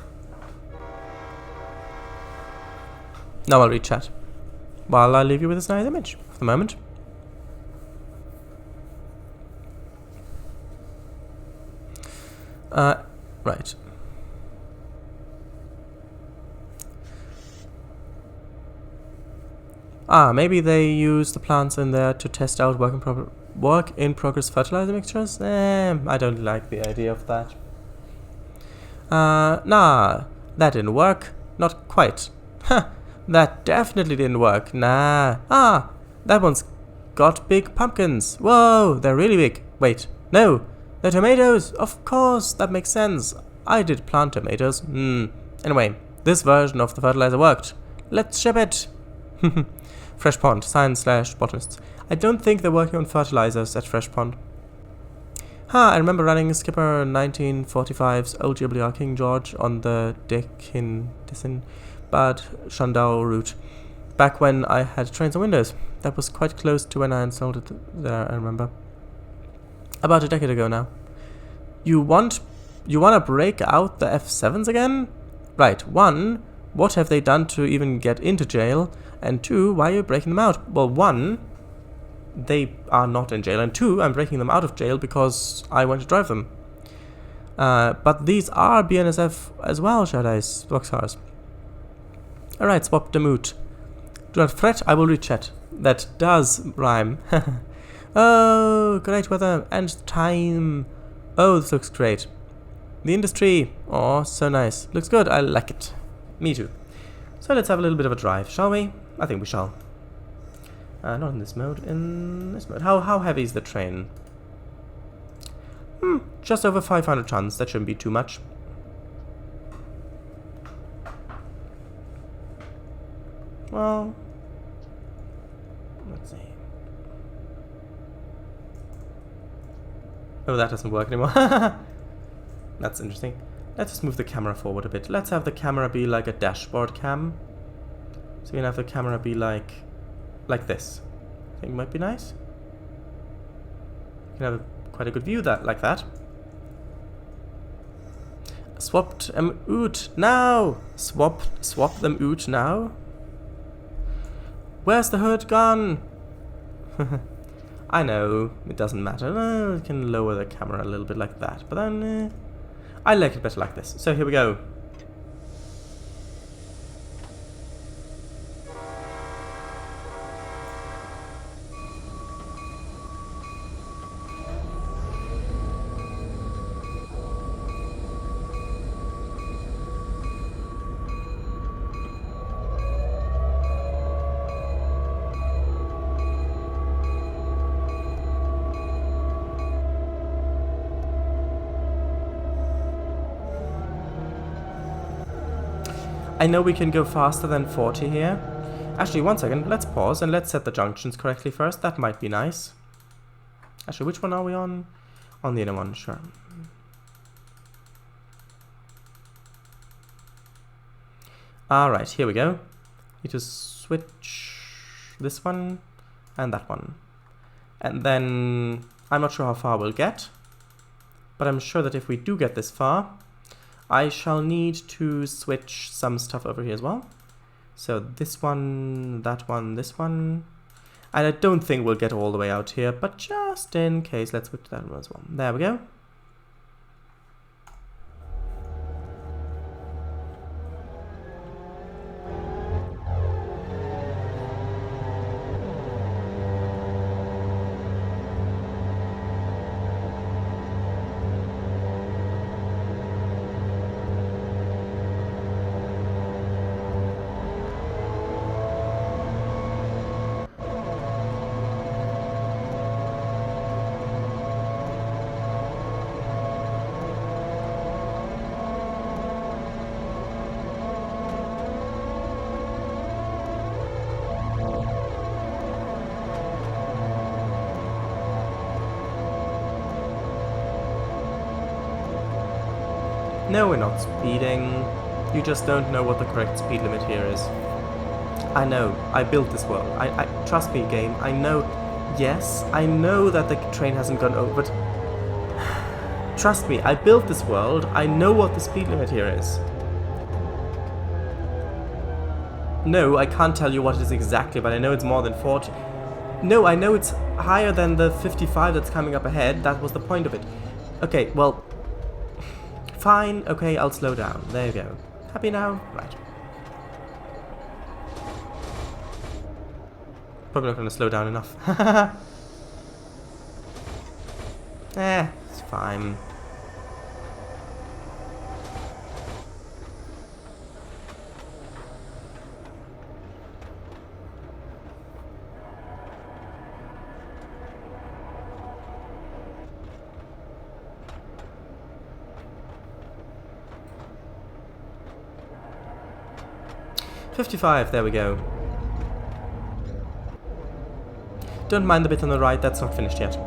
Now I'll read chat, while I leave you with this nice image for the moment. Right. Maybe they use the plants in there to test out work in progress fertilizer mixtures? I don't like the idea of that. Nah, that didn't work. Not quite. Huh, that definitely didn't work. Nah. That one's got big pumpkins. Whoa, they're really big. Wait, no, they're tomatoes. Of course, that makes sense. I did plant tomatoes. Anyway, this version of the fertilizer worked. Let's ship it. Fresh Pond, science/botanists. I don't think they're working on fertilizers at Fresh Pond. I remember running Skipper 1945's old GWR King George on the Dickinson Bad Shandau route. Back when I had trains and windows. That was quite close to when I installed it there, I remember. About a decade ago now. You want to break out the F7s again? Right, 1, what have they done to even get into jail? And 2, why are you breaking them out? Well, 1, they are not in jail, and 2, I'm breaking them out of jail because I want to drive them. But these are BNSF as well, Shadows, boxcars. Alright, swap the mood. Do not fret, I will reach-chat. That does rhyme. Oh, great weather and time. Oh, this looks great. The industry. Oh, so nice. Looks good, I like it. Me too. So let's have a little bit of a drive, shall we? I think we shall. Not in this mode, in this mode. How heavy is the train? Just over 500 tons, that shouldn't be too much. Well, let's see. Oh, that doesn't work anymore. That's interesting. Let's just move the camera forward a bit. Let's have the camera be like a dashboard cam. So we can have the camera be like this. I think it might be nice. You can have quite a good view like that. Swapped them out now. Swap them out now. Where's the hood gone? I know, it doesn't matter. We can lower the camera a little bit like that, but then I like it better like this. So here we go. I know we can go faster than 40 here. Actually, one second, let's pause and let's set the junctions correctly first. That might be nice. Actually, which one are we on? On the inner one, sure. Alright, here we go. Need to switch this one and that one. And then, I'm not sure how far we'll get, but I'm sure that if we do get this far, I shall need to switch some stuff over here as well. So this one, that one, this one. And I don't think we'll get all the way out here, but just in case, let's switch that one as well. There we go. No, we're not speeding. You just don't know what the correct speed limit here is. I know. I built this world. I trust me, game. I know. Yes, I know that the train hasn't gone over, but trust me. I built this world. I know what the speed limit here is. No, I can't tell you what it is exactly, but I know it's more than 40. No, I know it's higher than the 55 that's coming up ahead. That was the point of it. Okay, well, fine. Okay, I'll slow down. There you go. Happy now? Right. Probably not going to slow down enough. It's fine. $55, there we go. Don't mind the bit on the right, that's not finished yet.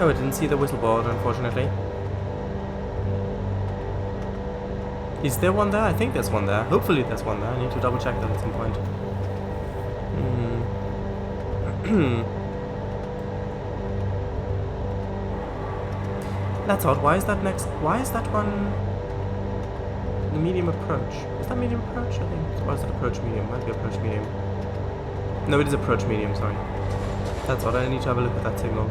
Oh, I didn't see the whistle board, unfortunately. Is there one there? I think there's one there. Hopefully there's one there. I need to double check that at some point. That's odd. Why is that next? Why is that one the medium approach? Is that medium approach? I think. Or is it approach medium? Might be approach medium. No, it is approach medium, sorry. That's odd. I need to have a look at that signal.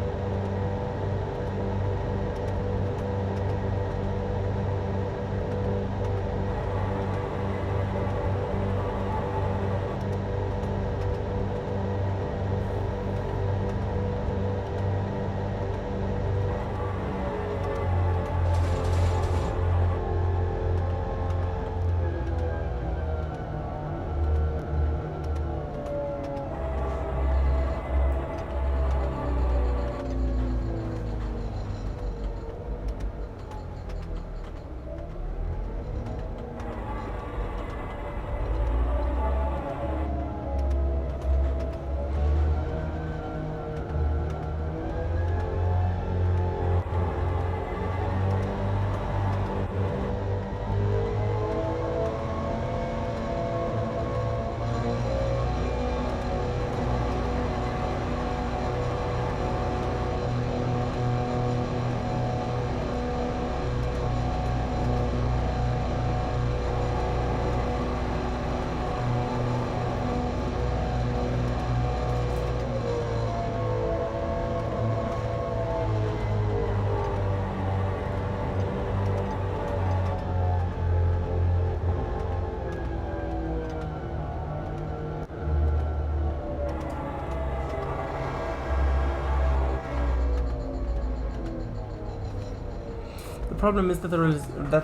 The problem is that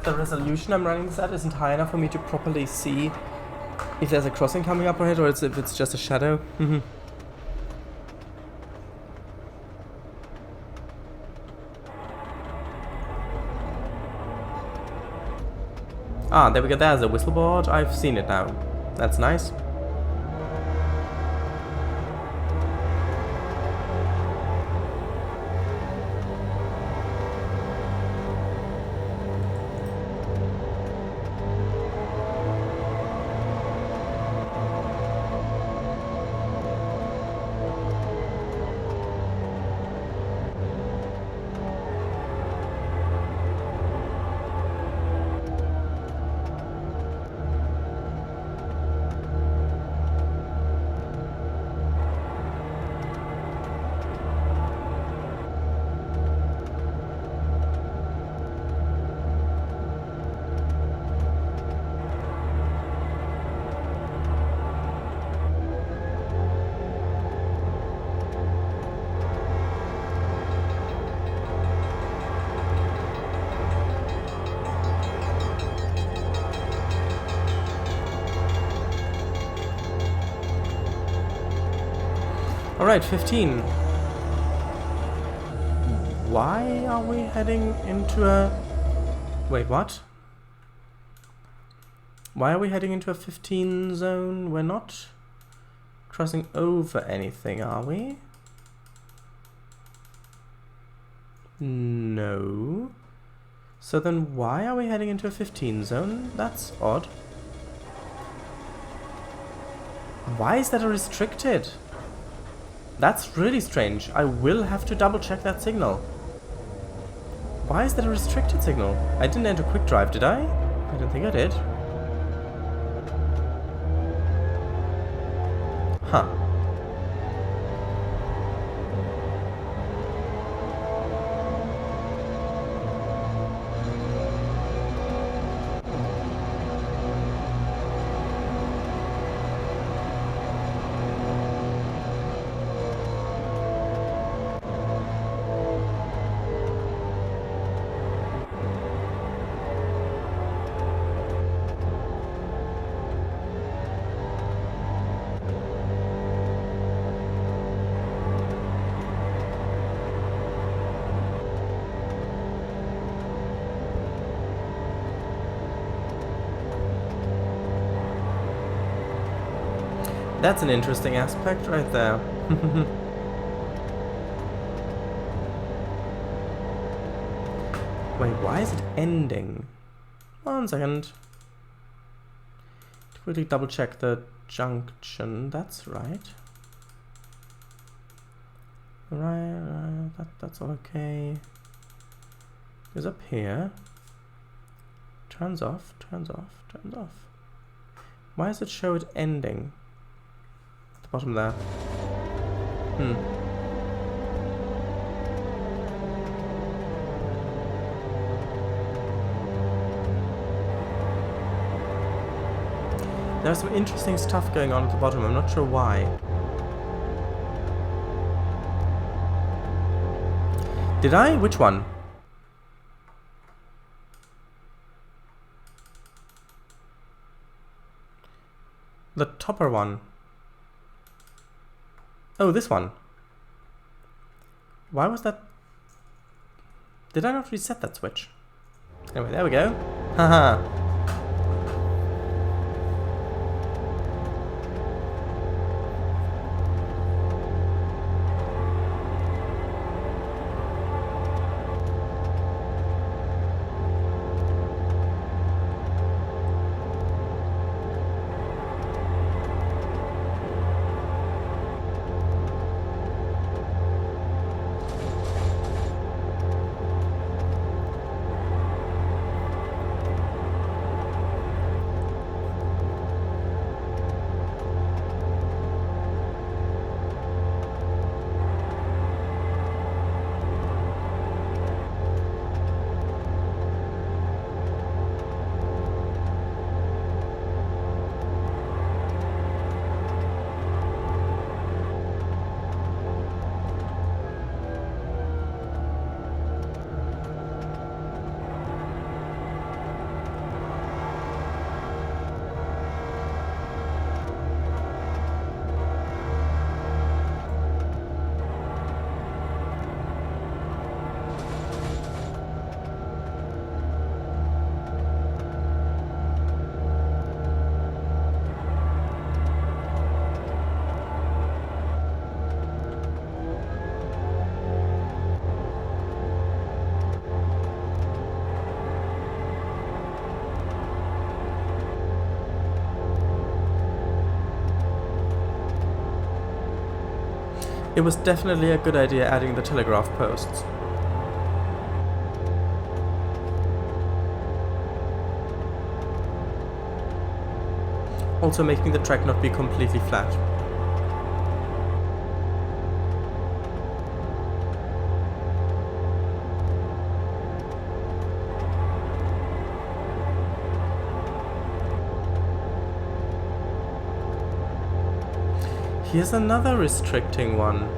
the resolution I'm running this at isn't high enough for me to properly see if there's a crossing coming up ahead or if it's just a shadow. Ah, there we go. There's a whistle board. I've seen it now. That's nice. Alright, 15. Why are we heading into a... Wait, what? Why are we heading into a 15 zone? We're not crossing over anything, are we? No. So then why are we heading into a 15 zone? That's odd. Why is that a restricted? That's really strange. I will have to double check that signal. Why is that a restricted signal? I didn't enter quick drive, did I? I don't think I did. Huh. That's an interesting aspect right there. ending. 1 second. Quickly double check the junction. That's right. Right, that's all okay. Is up here. Turns off, turns off, turns off. Why does it show it ending? At the bottom there. There's some interesting stuff going on at the bottom. I'm not sure why. Did I? Which one? The topper one. Oh, this one. Why was that? Did I not reset that switch? Anyway, there we go. Haha. It was definitely a good idea adding the telegraph posts. Also making the track not be completely flat. Here's another restricting one.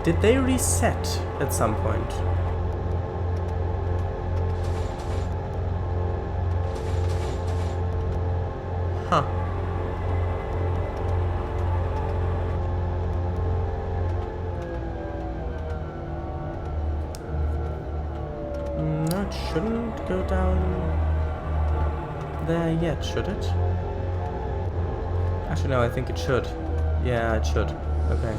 Did they reset at some point? Huh. No, it shouldn't go down there yet, should it? Actually, no, I think it should. Yeah, it should. Okay.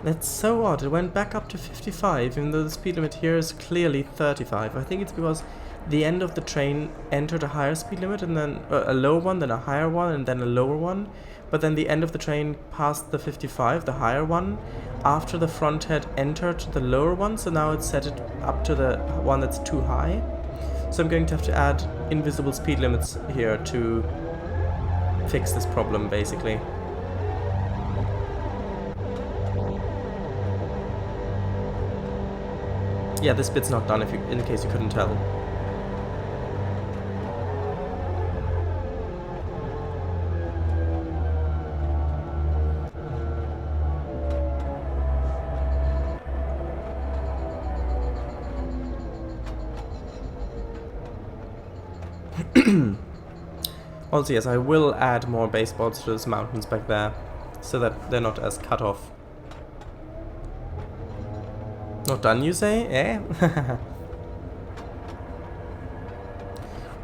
That's so odd. It went back up to 55, even though the speed limit here is clearly 35. I think it's because the end of the train entered a higher speed limit and then a lower one, then a higher one, and then a lower one. But then the end of the train passed the 55, the higher one, after the front had entered the lower one, so now it's set it up to the one that's too high. So I'm going to have to add invisible speed limits here to fix this problem, basically. Yeah, this bit's not done, in case you couldn't tell. Also, yes, I will add more baseballs to those mountains back there, so that they're not as cut off. Not done, you say? Eh?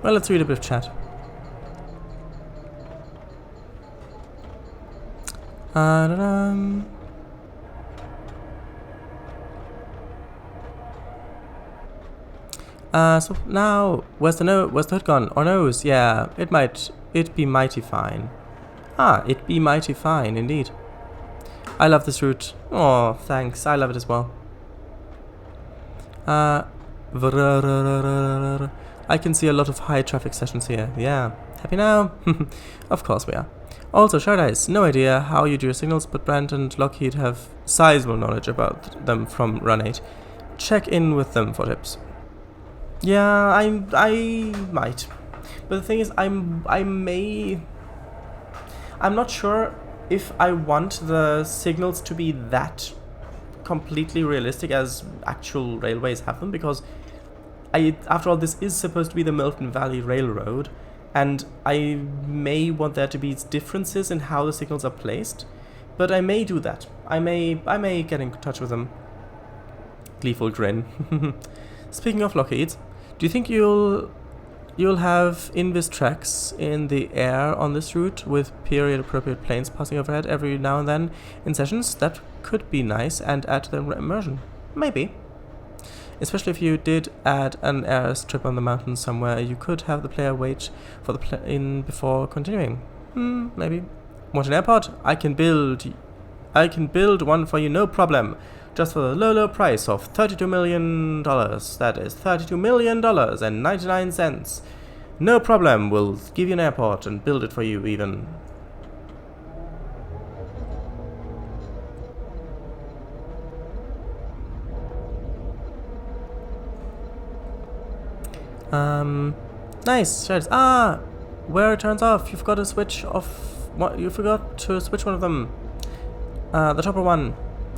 Well, let's read a bit of chat. So now, where's the hood gone? Or nose? Yeah, it'd be mighty fine. Ah, it'd be mighty fine, indeed. I love this route. Oh, thanks, I love it as well. I can see a lot of high traffic sessions here. Yeah, happy now? Of course we are. Also, Shard Eyes, no idea how you do your signals, but Brand and Lockheed have sizable knowledge about them from Run 8. Check in with them for tips. Yeah, I might. But the thing is, I'm not sure if I want the signals to be that completely realistic as actual railways have them, because after all, this is supposed to be the Milton Valley Railroad, and I may want there to be differences in how the signals are placed, but I may do that. I may get in touch with them. Gleeful grin. Speaking of Lockheed, do you think you'll have invis tracks in the air on this route with period-appropriate planes passing overhead every now and then in sessions? That could be nice and add to the immersion. Maybe. Especially if you did add an airstrip on the mountain somewhere, you could have the player wait for the plane before continuing. Maybe. Want an airport? I can build one for you, no problem. Just for the low price of $32 million. That is $32 million and 99 cents. No problem, we'll give you an airport and build it for you even. Nice. Where it turns off. You forgot to switch off. You forgot to switch one of them. The topper one.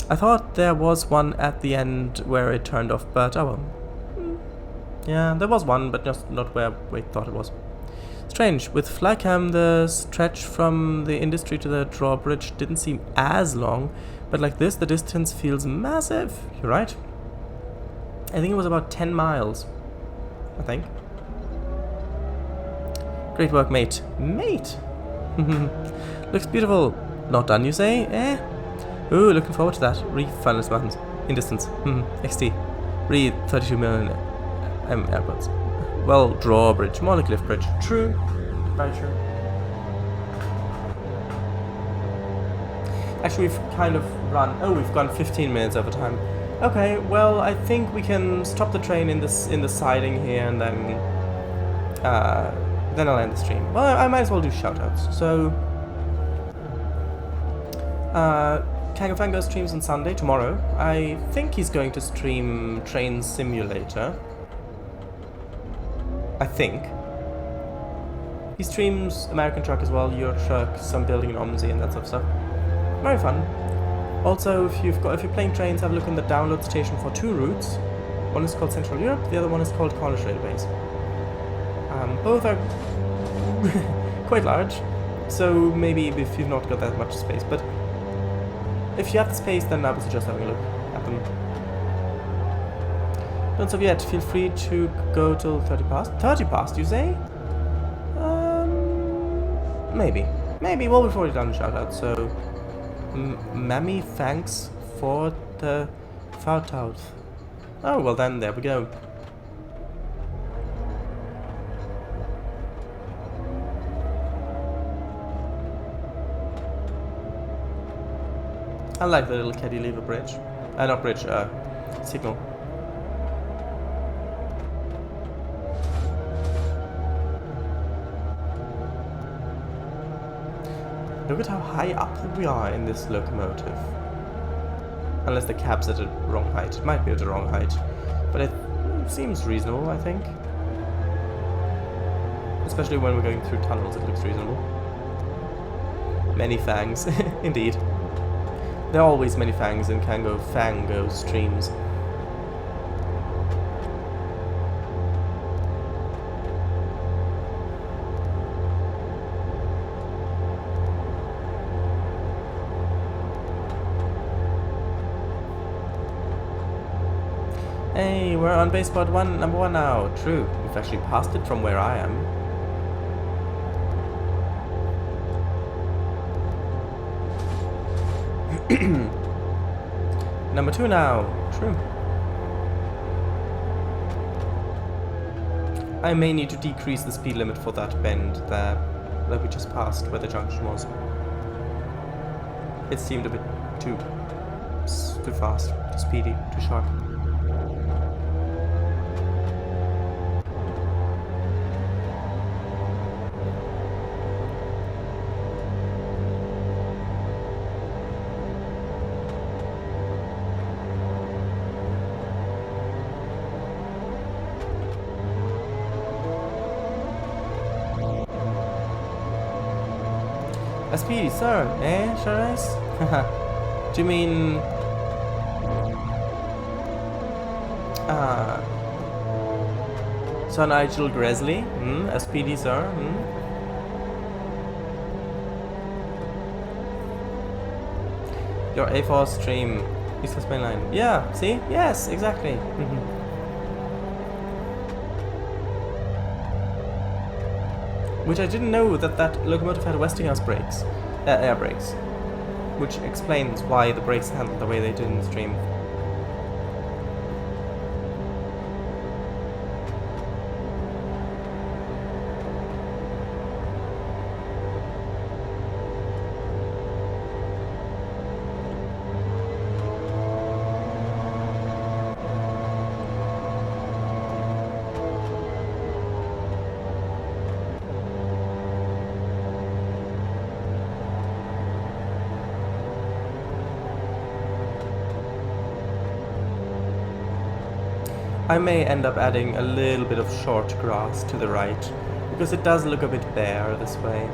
I thought there was one at the end where it turned off, but oh well. Yeah, there was one, but just not where we thought it was. Strange. With Flycam, the stretch from the industry to the drawbridge didn't seem as long, but like this, the distance feels massive. You're right. I think it was about 10 miles. I think. Great work, mate. Mate! Looks beautiful. Not done, you say? Eh? Ooh, looking forward to that. Finalist mountains. In distance. XT. 32 million airports. Well, drawbridge. More like lift bridge. True. Very true. Actually, we've kind of run... Oh, we've gone 15 minutes over time. Okay, well, I think we can stop the train in the siding here, and then I'll end the stream. Well, I might as well do shoutouts. So, Kangafango streams on Sunday, tomorrow. I think he's going to stream Train Simulator. I think. He streams American Truck as well, Euro Truck, some building in OMSI and that sort of stuff. Very fun. Also, if you're playing Trains, have a look in the download station for 2 routes. One is called Central Europe, the other one is called Cornish Railways. Both are quite large, so maybe if you've not got that much space, but if you have the space, then I would suggest having a look at them. Don't stop yet, feel free to go till 30 past. 30 past, you say? Maybe. Maybe, well, we've already done the shoutout, so... Mammy, thanks for the shout out. Oh, well then, there we go. I like the little cantilever bridge. Not bridge, signal. Look at how high up we are in this locomotive. Unless the cab's at the wrong height. It might be at the wrong height. But it seems reasonable, I think. Especially when we're going through tunnels, it looks reasonable. Many fangs, indeed. There are always many fangs in Fango streams. Hey, we're on base spot number 1 now. True, we've actually passed it from where I am. Number 2 now. True. I may need to decrease the speed limit for that bend there that we just passed, where the junction was. It seemed a bit too fast, too speedy, too sharp. SP, sir, Charles? Do you mean... Sir Nigel Gresley? SPD, sir? Your A4 stream, East Coast Main Line. Yeah, see? Yes, exactly. Which I didn't know that locomotive had Westinghouse brakes, air brakes, which explains why the brakes handled the way they did in the stream. I may end up adding a little bit of short grass to the right, because it does look a bit bare this way.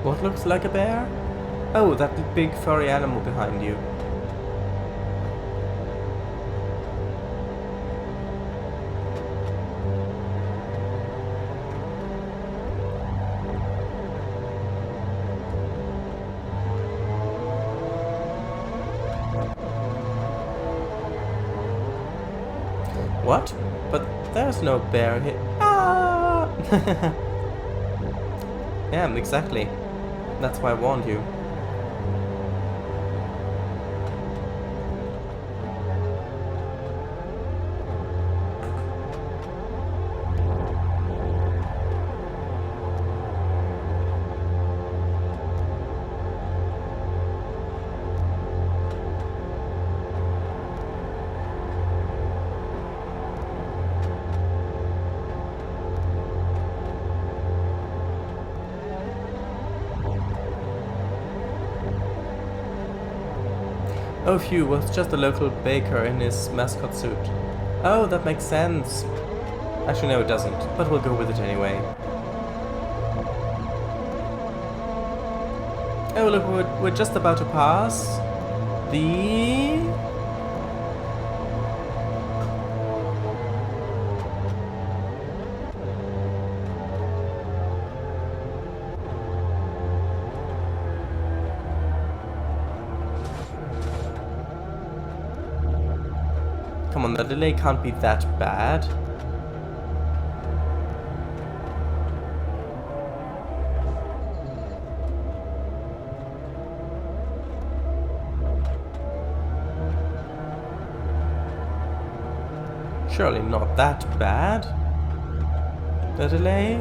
What looks like a bear? Oh, that big furry animal behind you. What? But there's no bear here. Ah! Yeah, exactly. That's why I warned you. Oh phew, was just a local baker in his mascot suit. Oh, that makes sense. Actually no, it doesn't, but we'll go with it anyway. Oh look, we're just about to pass the... Come on, the delay can't be that bad. Surely not that bad. The delay?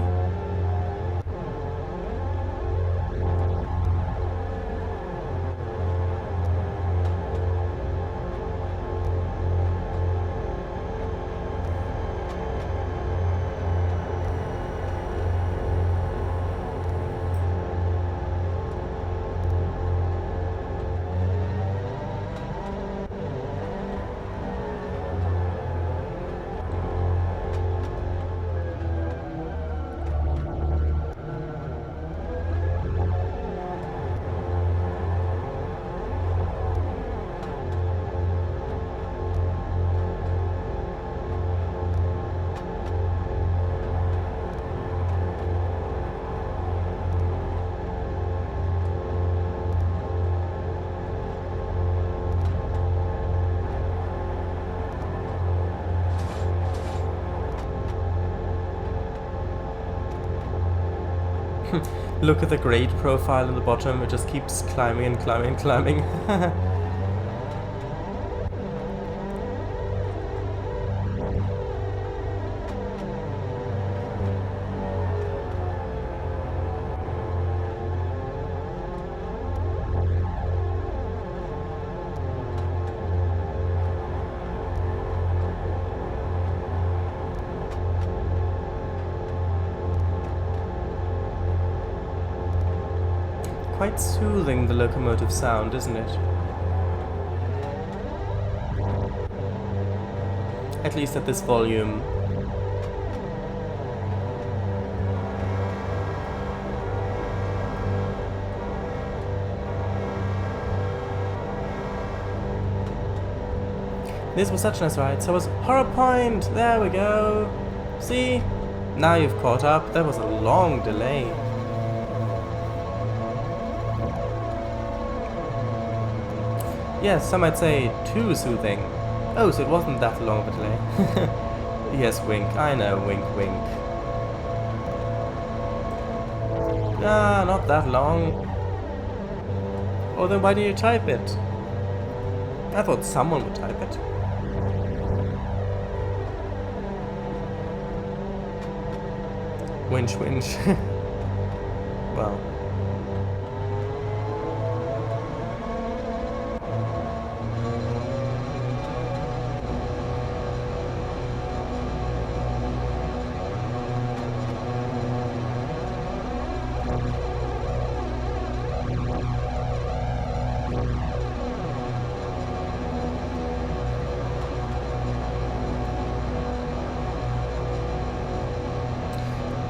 Look at the grade profile in the bottom, it just keeps climbing and climbing and climbing. Quite soothing, the locomotive sound, isn't it? At least at this volume. This was such a nice ride. So was Horror Point! There we go! See? Now you've caught up. That was a long delay. Yes, some might say too soothing. Oh, so it wasn't that long of a delay. Yes, wink. I know, wink, wink. Ah, not that long. Oh, then why do you type it? I thought someone would type it. Winch, winch. Well.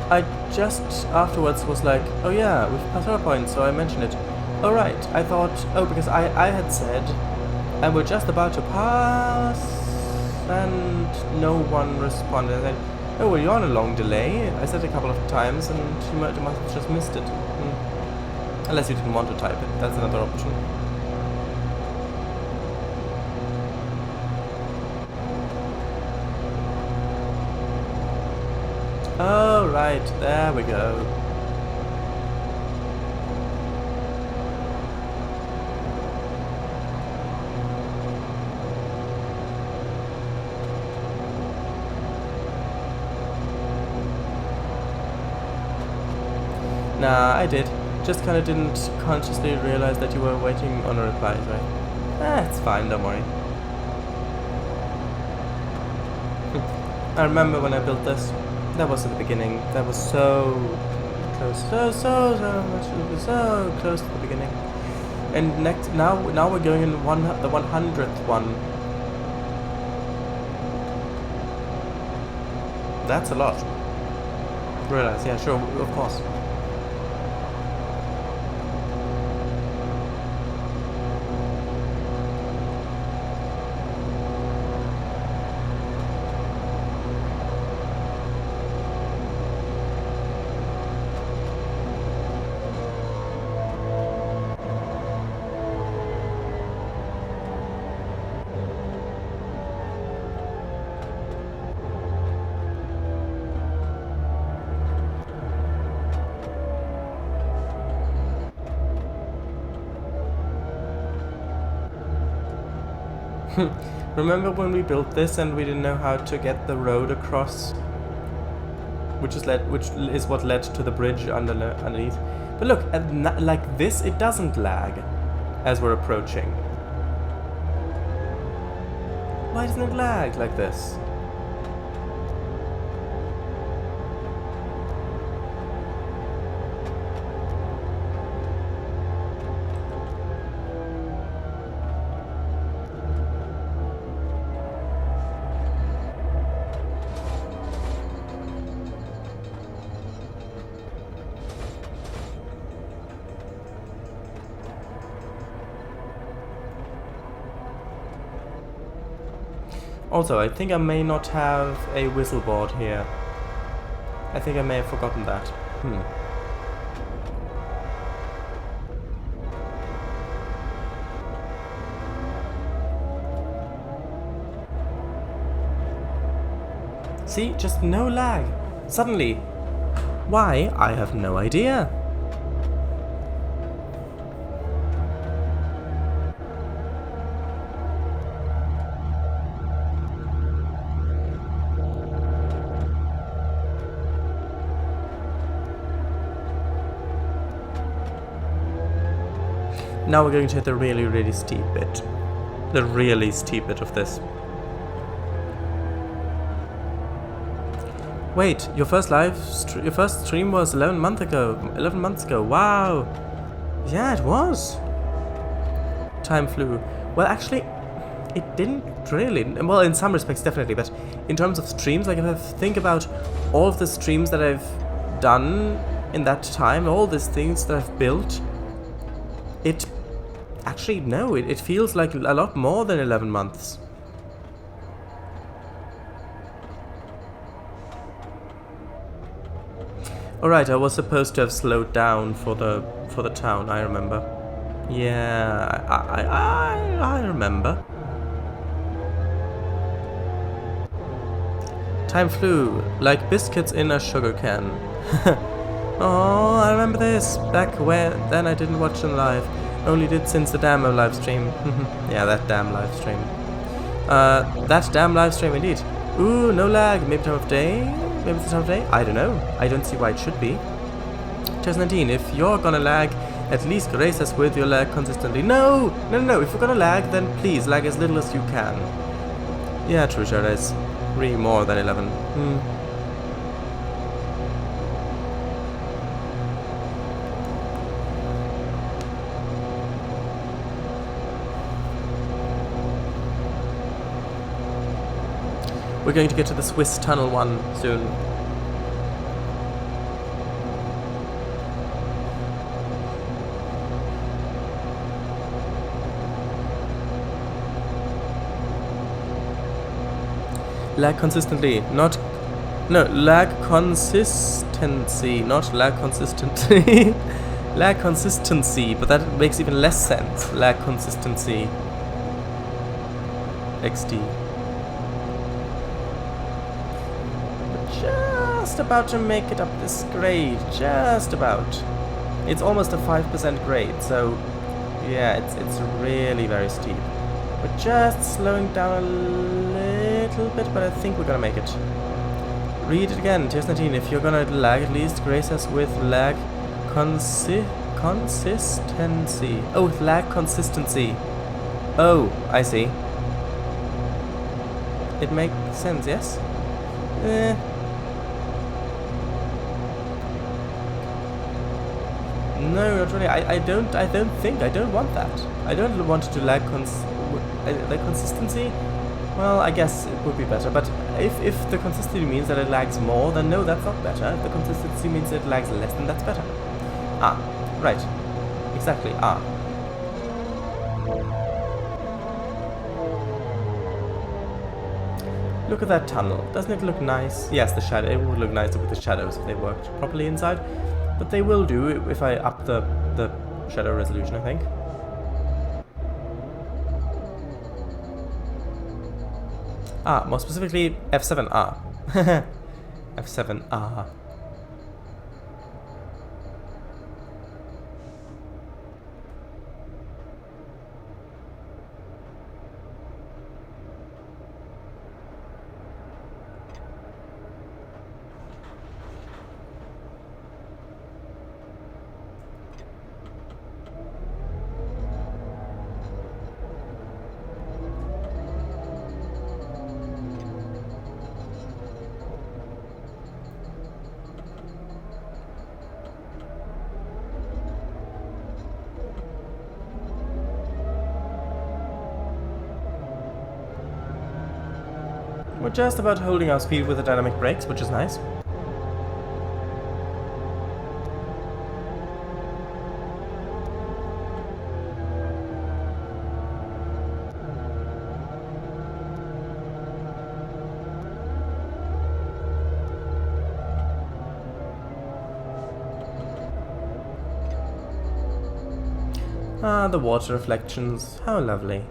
I just afterwards was like, oh yeah, we've passed our point, so I mentioned it. Oh right, I thought, oh, because I had said, and we're just about to pass, and no one responded. I said, oh, well, you're on a long delay. I said it a couple of times, and you must have just missed it. Unless you didn't want to type it, that's another option. Oh, right, there we go. Nah, I did. Just kinda didn't consciously realize that you were waiting on a reply, right? It's fine, don't worry. I remember when I built this. That was at the beginning. That was so close, so much. It was so close to the beginning. And now we're going in the 100th one. That's a lot. Realize, yeah, sure, of course. Remember when we built this and we didn't know how to get the road across? Which is what led to the bridge underneath. But look, like this, it doesn't lag as we're approaching. Why doesn't it lag like this? Also, I think I may not have a whistle board here. I think I may have forgotten that. See, just no lag. Suddenly. Why? I have no idea. Now we're going to hit the really, really steep bit. The really steep bit of this. Wait, your first stream was 11 months ago. Wow. Yeah, it was. Time flew. Well, actually, it didn't really. Well, in some respects, definitely. But in terms of streams, like if I think about all of the streams that I've done in that time, all these things that I've built, it actually, no, it feels like a lot more than 11 months. Alright, I was supposed to have slowed down for the town, I remember. Yeah, I remember. Time flew, like biscuits in a sugar can. Oh, I remember this. Back then I didn't watch them live. Only did since the damn live stream. Yeah, that damn live stream. That damn live stream indeed. Ooh, no lag. Maybe time of day? Maybe it's the time of day? I don't know. I don't see why it should be. 2019, if you're gonna lag, at least grace us with your lag consistently. No! No. If you're gonna lag, then please lag as little as you can. Yeah, true, sure, there's 3 more than 11. We're going to get to the Swiss tunnel one soon. Lag consistently, not... No, lag consistency, not lag consistency. Lag consistency, but that makes even less sense. Lag consistency. XD. Just about to make it up this grade, just about. It's almost a 5% grade, so yeah, it's really very steep. We're just slowing down a little bit, but I think we're gonna make it. Read it again, Tears 19. If you're gonna lag, at least grace us with lag consistency. Oh, with lag consistency. Oh, I see. It makes sense, yes? No, not really. I don't want that. I don't want to lag consistency. Well, I guess it would be better. But if the consistency means that it lags more, then no, that's not better. If the consistency means that it lags less, then that's better. Ah, right. Exactly. Ah. Look at that tunnel. Doesn't it look nice? Yes, the shadow. It would look nicer with the shadows if they worked properly inside. But they will do if I up the shadow resolution, I think. Ah, more specifically, F7R. F7R. We're just about holding our speed with the dynamic brakes, which is nice. Ah, the water reflections. How lovely.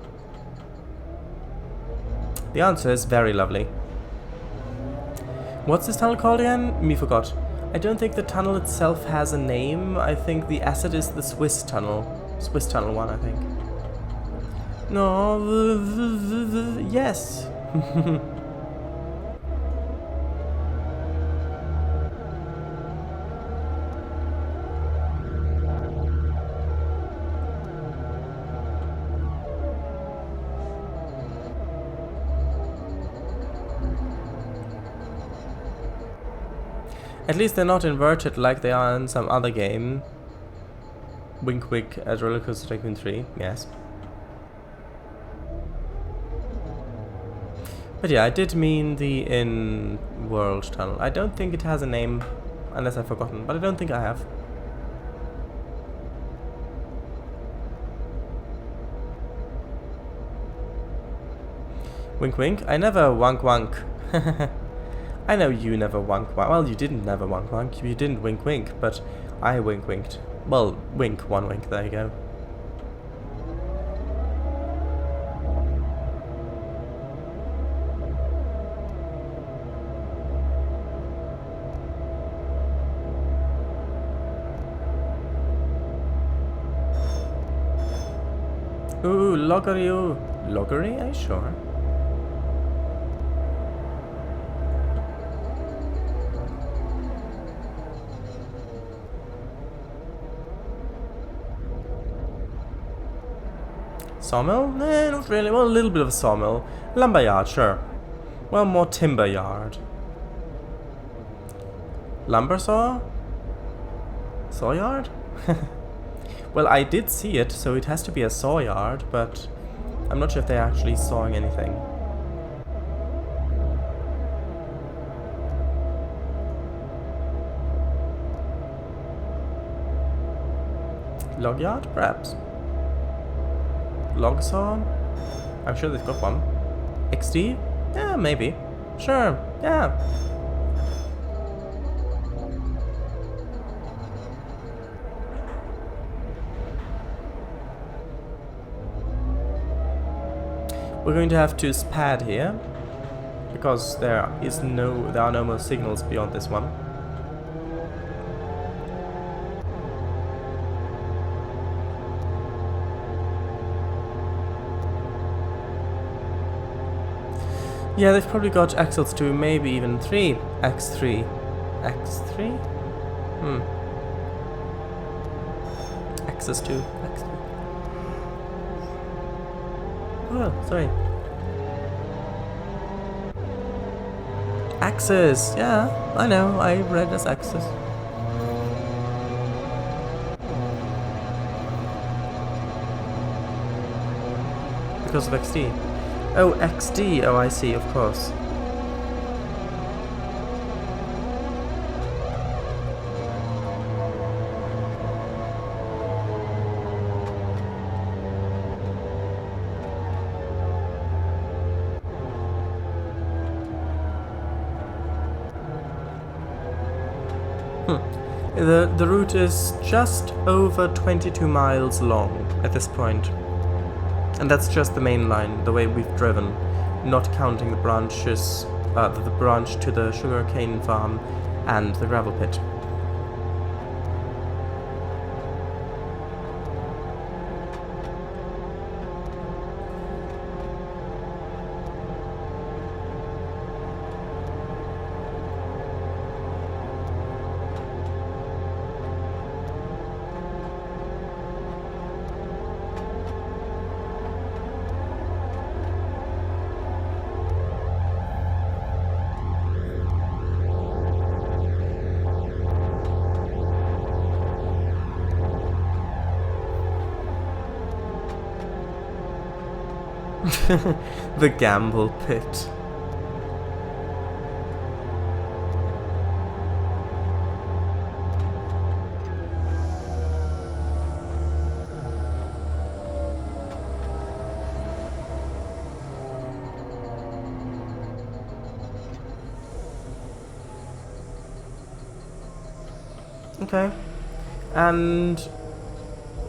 The answer is very lovely. What's this tunnel called again? Me forgot. I don't think the tunnel itself has a name. I think the asset is the Swiss tunnel. Swiss tunnel one, I think. No, yes. At least they're not inverted like they are in some other game. Wink wink at Roller Coaster Tycoon 3, yes. But yeah, I did mean the in-world tunnel. I don't think it has a name, unless I've forgotten, but I don't think I have. Wink wink, I never wank wank. I know you never wank wank. Well, you didn't never wank wank. You didn't wink wink, but I wink winked. Well, wink, one wink, there you go. Ooh, loggery, ooh. Loggery, are you sure? Sawmill? Nah, not really. Well, a little bit of a sawmill. Lumberyard, sure. Well, more timber yard. Lumber saw? Saw yard? Well, I did see it, so it has to be a saw yard, but I'm not sure if they're actually sawing anything. Log yard? Perhaps. Log saw? I'm sure they've got one. XD? Yeah, maybe. Sure, yeah. We're going to have to spad here, because there are no more signals beyond this one. Yeah, they've probably got axles too, maybe even 3. X3. X3? Axis 2. X3. Oh, sorry. Axis! Yeah, I know, I read as Axis. Because of XD. Oh, XD, oh I see, of course. The route is just over 22 miles long at this point. And that's just the main line, the way we've driven, not counting the branches, the branch to the sugarcane farm and the gravel pit. The gamble pit. Okay. And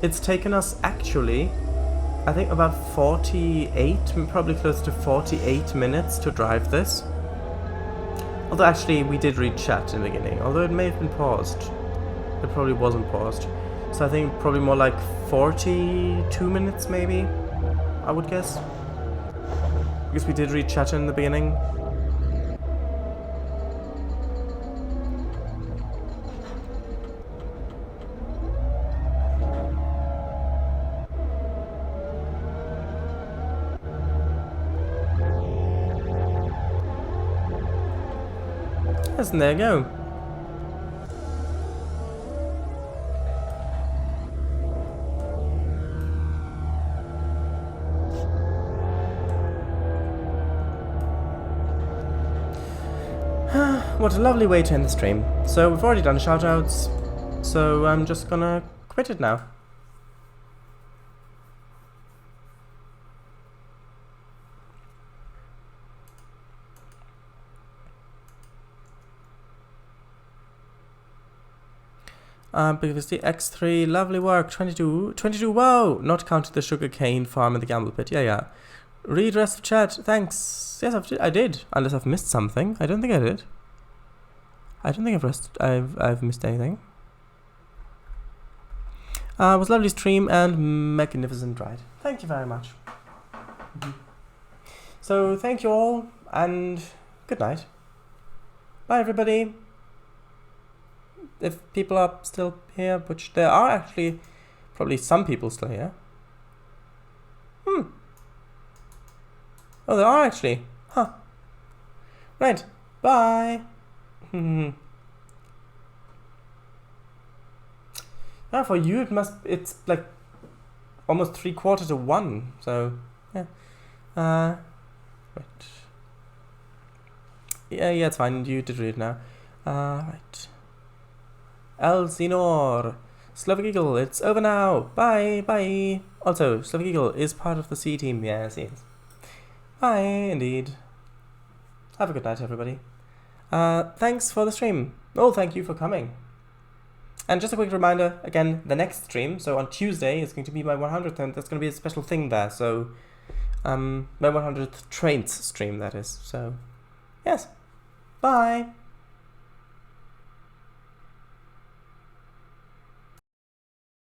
it's taken us actually, I think about 48, probably close to 48 minutes to drive this. Although actually we did read chat in the beginning, although it may have been paused. It probably wasn't paused. So I think probably more like 42 minutes maybe, I would guess. Because we did read chat in the beginning. Yes, and there you go. What a lovely way to end the stream. So we've already done shoutouts, so I'm just gonna quit it now. Because the X3, lovely work, 22, whoa! Not counting the sugarcane farm and the gamble pit, yeah. Read rest of chat, thanks. Yes, I did, unless I've missed something. I don't think I did. I don't think I've missed anything. It was a lovely stream and magnificent ride. Thank you very much. So thank you all and good night. Bye everybody. If people are still here, which there are actually probably some people still here. Oh, there are actually. Huh. Right. Bye. Yeah, for you it's like almost 1:45, so yeah. Right. Yeah, it's fine, you did read it now. Right. Elsinore, Slavic Eagle, it's over now. Bye. Also, Slavic Eagle is part of the C team. Yes, he is. Bye, indeed. Have a good night, everybody. Thanks for the stream. Oh, thank you for coming. And just a quick reminder, again, the next stream, so on Tuesday, is going to be my 100th, and there's going to be a special thing there, so, my 100th Trainz stream, that is. So, yes. Bye.